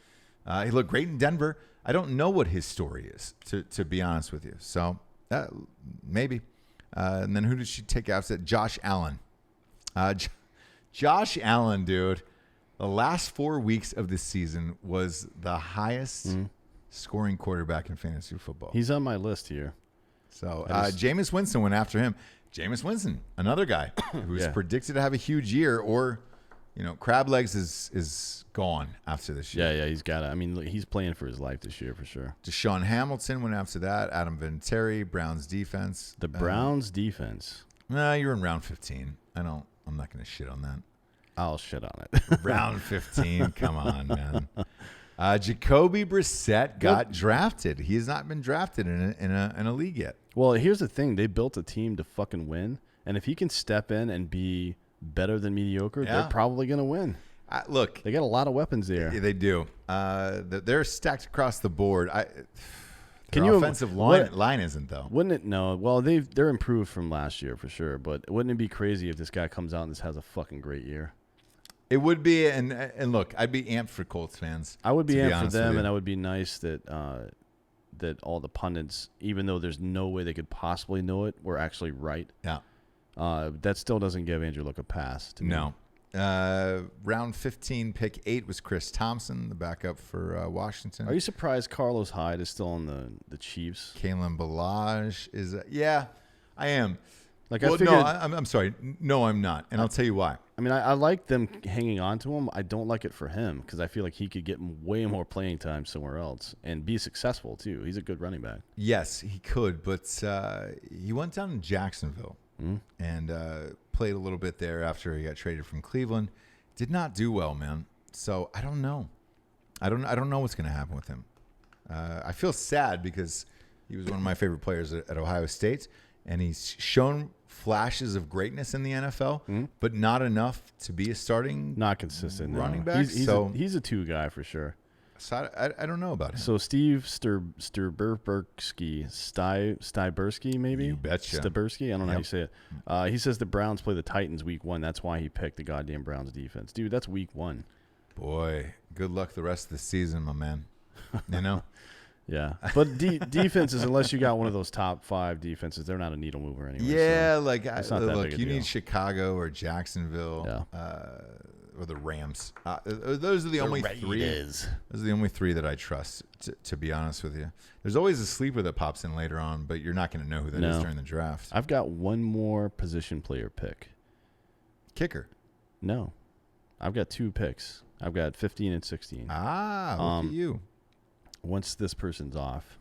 He looked great in Denver. I don't know what his story is, to be honest with you. So maybe. And then who did she take out? Josh Allen. Josh Allen, dude. The last 4 weeks of this season was the highest scoring quarterback in fantasy football. He's on my list here. So Jameis Winston went after him. Jameis Winston, another guy who's predicted to have a huge year, or crab legs is gone after this year. Yeah, he's got it. I mean, he's playing for his life this year for sure. Deshaun Hamilton went after that. Adam Vinatieri, Browns defense. The Browns defense. No, you're in round 15. I'm not going to shit on that. I'll shit on it. Round 15. Come on, man. Jacoby Brissett got drafted. He has not been drafted in a league yet. Well, here's the thing. They built a team to fucking win. And if he can step in and be better than mediocre, they're probably going to win. Look. They got a lot of weapons there. They do. They're stacked across the board. Their offensive line isn't, though. Wouldn't it? No. Well, they're improved from last year for sure. But wouldn't it be crazy if this guy comes out and just has a fucking great year? It would be, and look, I'd be amped for Colts fans. I would be amped for them, and I would be nice that all the pundits, even though there's no way they could possibly know it, were actually right. Yeah. That still doesn't give Andrew Luck a pass to me. No. Round 15, pick 8 was Chris Thompson, the backup for Washington. Are you surprised Carlos Hyde is still on the Chiefs? Kalen Ballage is yeah, I am. Like well, I figured, no, I'm sorry. No, I'm not, and I'll tell you why. I mean, I like them hanging on to him. I don't like it for him because I feel like he could get way more playing time somewhere else and be successful too. He's a good running back. Yes, he could, but he went down to Jacksonville and played a little bit there after he got traded from Cleveland. Did not do well, man. So I don't know. I don't know what's going to happen with him. I feel sad because he was one of my favorite players at Ohio State. and he's shown flashes of greatness in the NFL, but not enough to be a starting Not consistent. running No. back. He's a 2 guy for sure. So I don't know about him. So Steve Styberski, maybe? You betcha. Styberski? I don't know how you say it. He says the Browns play the Titans week 1. That's why he picked the goddamn Browns defense. Dude, that's week 1. Boy, good luck the rest of the season, my man. You know? Yeah. But defenses, unless you got one of those top 5 defenses, they're not a needle mover anyway. Yeah, so like it's not that look, big a you deal. need Chicago or Jacksonville or the Rams. Those are the only 3. Those are the only 3 that I trust, to be honest with you. There's always a sleeper that pops in later on, but you're not going to know who that is during the draft. I've got one more position player pick. Kicker. No. I've got 2 picks. I've got 15 and 16. Look at you. Once this person's off,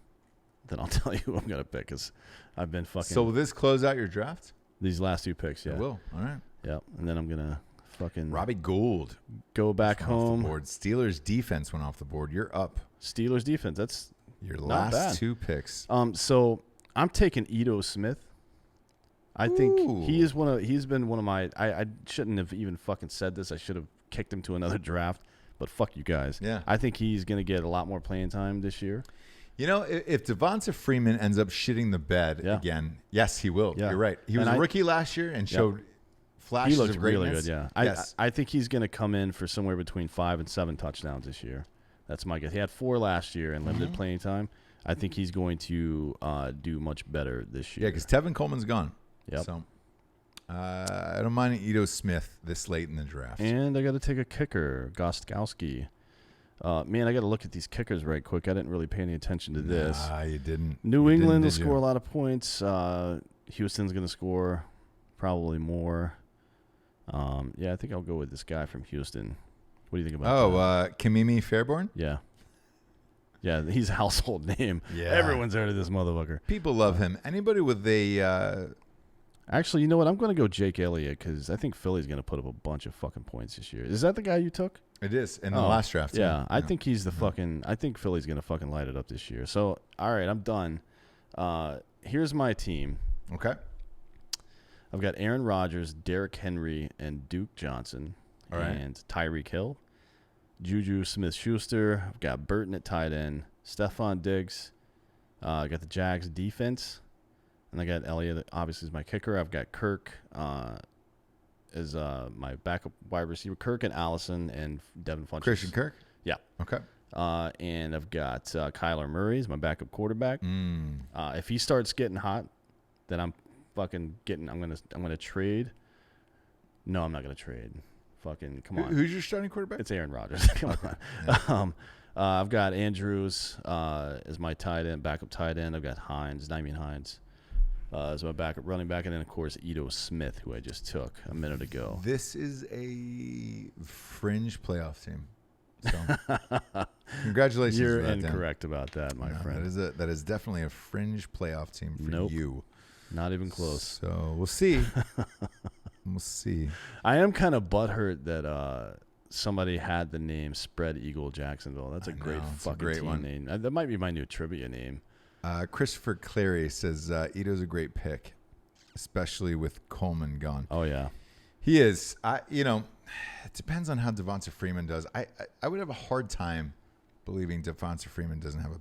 then I'll tell you who I'm going to pick because I've been fucking. So will this close out your draft? These last 2 picks, yeah. It will. All right. Yep. And then I'm going to fucking Robbie Gould. go back Off home. the board. Steelers defense went off the board. You're up. Steelers defense. That's Your not bad. last 2 picks. So I'm taking Ito Smith. I think he's been one of my. I shouldn't have even fucking said this. I should have kicked him to another draft. But fuck you guys. Yeah. I think he's going to get a lot more playing time this year. You know, if Devonta Freeman ends up shitting the bed again, yes, he will. Yeah. You're right. He was a rookie last year and showed flashes He looked of greatness. really good, yeah. Yes. I think he's going to come in for somewhere between 5 and 7 touchdowns this year. That's my guess. He had 4 last year in limited playing time. I think he's going to do much better this year. Yeah, because Tevin Coleman's gone. Yep. So I don't mind Ito Smith this late in the draft. And I got to take a kicker, Gostkowski. Man, I got to look at these kickers right quick. I didn't really pay any attention to this. Nah, you didn't. New You England will didn't, did score you? a lot of points. Houston's going to score probably more. Yeah, I think I'll go with this guy from Houston. What do you think about that? Kamimi Fairborn? Yeah. Yeah, he's a household name. Yeah. Everyone's heard of this motherfucker. People love him. Anybody with a Actually, you know what? I'm going to go Jake Elliott because I think Philly's going to put up a bunch of fucking points this year. Is that the guy you took? it is in the last draft. Yeah, I think he's the fucking. I think Philly's going to fucking light it up this year. So, all right, I'm done. Here's my team. Okay. I've got Aaron Rodgers, Derrick Henry, and Duke Johnson, All right. and Tyreek Hill, Juju Smith-Schuster. I've got Burton at tight end, Stephon Diggs. I got the Jags defense, and I got Elliott. Obviously, is my kicker. I've got Kirk as my backup wide receiver. Kirk and Allison and Devin Funchess. Christian Kirk? Yeah. Okay. And I've got Kyler Murray as my backup quarterback. If he starts getting hot, then I'm fucking getting. I'm gonna trade. No, I'm not gonna trade. Fucking come on. Who's your starting quarterback? It's Aaron Rodgers. Come on. I've got Andrews as my tight end, backup tight end. I've got Nyman Hines as my backup running back, and then of course Ito Smith, who I just took a minute ago. This is a fringe playoff team. So, congratulations. You're for that, incorrect about that, my friend. That is definitely a fringe playoff team for Nope. you. Not even close. So we'll see. We'll see. I am kind of butthurt that somebody had the name Spread Eagle Jacksonville. That's a great fucking team one. name. That might be my new trivia name. Christopher Clary says Ito's a great pick, especially with Coleman gone. Oh yeah. He is. It depends on how Devonta Freeman does. I would have a hard time believing Devonta Freeman doesn't have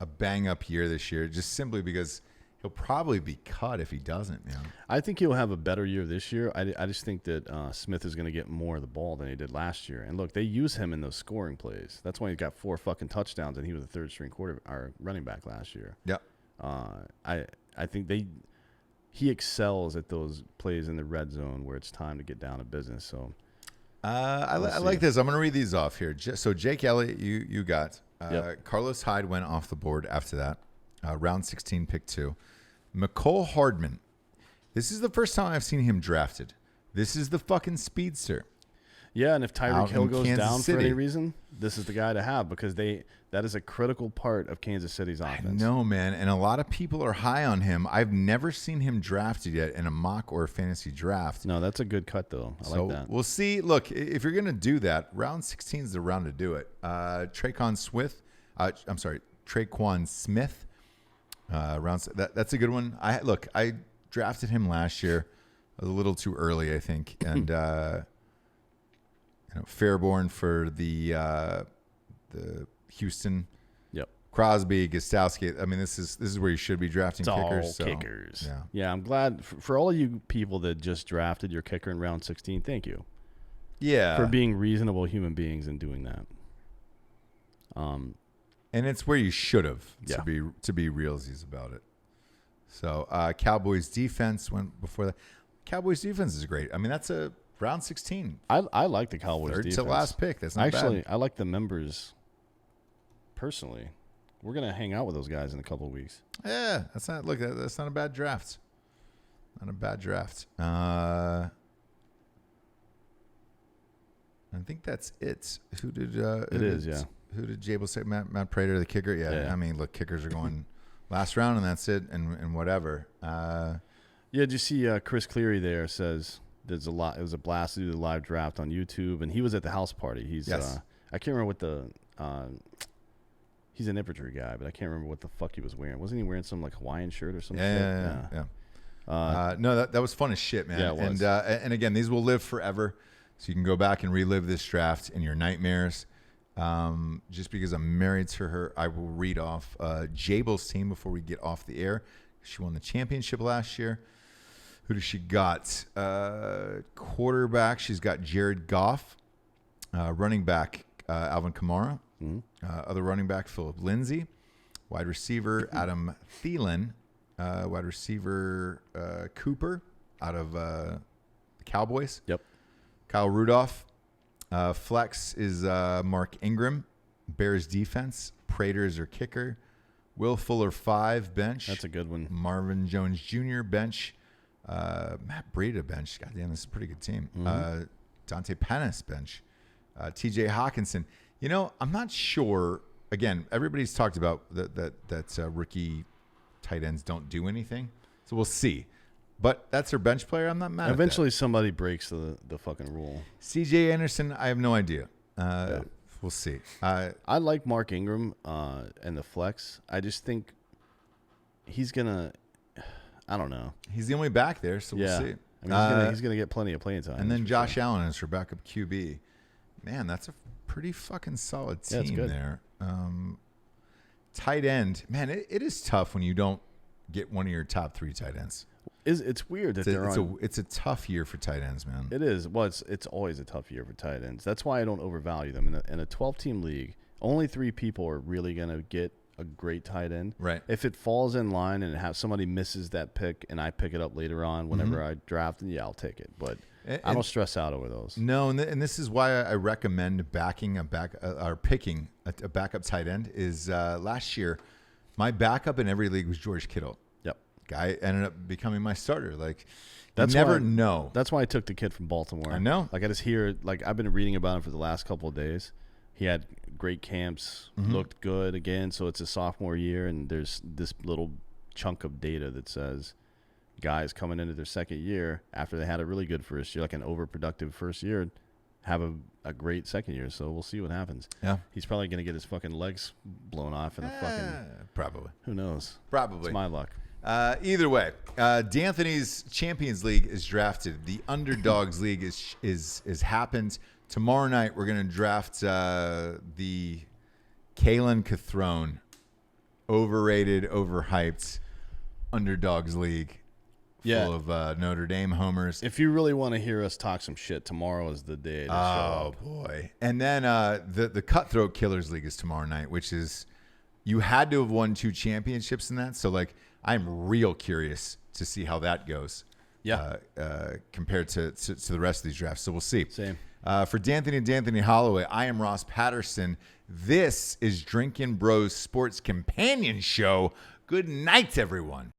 a bang up year this year, just simply because he'll probably be cut if he doesn't. You know? I think he'll have a better year this year. I just think that Smith is going to get more of the ball than he did last year. And look, they use him in those scoring plays. That's why he got 4 fucking touchdowns, and he was a third string running back last year. Yep. I think he excels at those plays in the red zone where it's time to get down to business. So I like this. I'm going to read these off here. So Jake Elliott, you got. Yep. Carlos Hyde went off the board after that. Round 16, pick 2. McCole Hardman. This is the first time I've seen him drafted. This is the fucking speedster. yeah, and if Tyreek Out Hill in goes Kansas down City. for any reason, this is the guy to have because that is a critical part of Kansas City's offense. No, man. And a lot of people are high on him. I've never seen him drafted yet in a mock or a fantasy draft. No, that's a good cut though. I like that. We'll see. Look, if you're going to do that, round 16 is the round to do it. Traquan Smith. That's a good one. I drafted him last year. A little too early, I think, and Fairborn for the Houston. Yep. Crosby, Gostowski. I mean, this is where you should be drafting kickers. Kickers. Yeah. Yeah, I'm glad for all of you people that just drafted your kicker in round 16. Thank you. Yeah. For being reasonable human beings and doing that. And it's where you should have Yeah. to be realsies about it. So Cowboys defense went before that. Cowboys defense is great. I mean, that's a round 16. I like the Cowboys Third defense. to last pick. That's not Actually, bad. I like the members personally. We're going to hang out with those guys in a couple of weeks. Yeah, that's not a bad draft. Not a bad draft. I think that's it. Who did Who did Jable say? Matt Prater, the kicker? Yeah. I mean, look, kickers are going last round and that's it and whatever. Did you see Chris Cleary there says there's a lot. It was a blast to do the live draft on YouTube, and he was at the house party. He's Yes. I can't remember what the he's an infantry guy, but I can't remember what the fuck he was wearing. Wasn't he wearing some like Hawaiian shirt or something? Yeah. No, that was fun as shit, man. Yeah, it was. And again, these will live forever, so you can go back and relive this draft in your nightmares. Just because I'm married to her, I will read off Jabel's team before we get off the air. She won the championship last year. Who does she got? Quarterback, she's got Jared Goff. Running back, Alvin Kamara. Mm-hmm. Other running back, Philip Lindsay. Wide receiver, Adam Thielen. Wide receiver, Cooper out of the Cowboys. Yep. Kyle Rudolph. Flex is Mark Ingram. Bears defense. Prater is her kicker. Will Fuller 5 bench. That's a good one. Marvin Jones Jr. bench. Matt Breida bench. Goddamn, this is a pretty good team. Mm-hmm. Dante Pennis bench. TJ Hawkinson. You know, I'm not sure. Again, everybody's talked about that rookie tight ends don't do anything. So we'll see. But that's her bench player. I'm not mad Eventually at that. somebody breaks the fucking rule. CJ Anderson, I have no idea. We'll see. I like Mark Ingram and the flex. I just think he's going to, I don't know. He's the only back there, so we'll see. I mean, he's gonna get plenty of playing time. And then Josh Allen is her backup QB. Man, that's a pretty fucking solid team there. Tight end. Man, it is tough when you don't get one of your top 3 tight ends. It's weird that it's a tough year for tight ends, man. It is. Well, it's always a tough year for tight ends. That's why I don't overvalue them. In a 12-team league, only 3 people are really going to get a great tight end. Right. If it falls in line and somebody misses that pick and I pick it up later on whenever I draft, then I'll take it. But I don't stress out over those. No, and this is why I recommend picking a backup tight end. Is last year, my backup in every league was George Kittle. Yep. Guy ended up becoming my starter. Like, That's you never why, know. That's why I took the kid from Baltimore. I know. Like I just hear, like I've been reading about him for the last couple of days. He had great camps, looked good again. So it's a sophomore year, and there's this little chunk of data that says guys coming into their second year after they had a really good first year, like an overproductive first year, have a great second year. So we'll see what happens. Yeah. He's probably going to get his fucking legs blown off in a fucking. Probably. Who knows? Probably. It's my luck. Either way, Danthony's Champions League is drafted. The Underdogs League is happened. Tomorrow night, we're going to draft the Kalen Cathrone, overrated, overhyped Underdogs League full of Notre Dame homers. If you really want to hear us talk some shit, tomorrow is the day to show up. Boy. And then the Cutthroat Killers League is tomorrow night, which is you had to have won 2 championships in that. So, like, I'm real curious to see how that goes. Yeah. Compared to the rest of these drafts. So we'll see. Same. For Danthony and Danthony Holloway, I am Ross Patterson. This is Drinkin' Bros Sports Companion Show. Good night, everyone.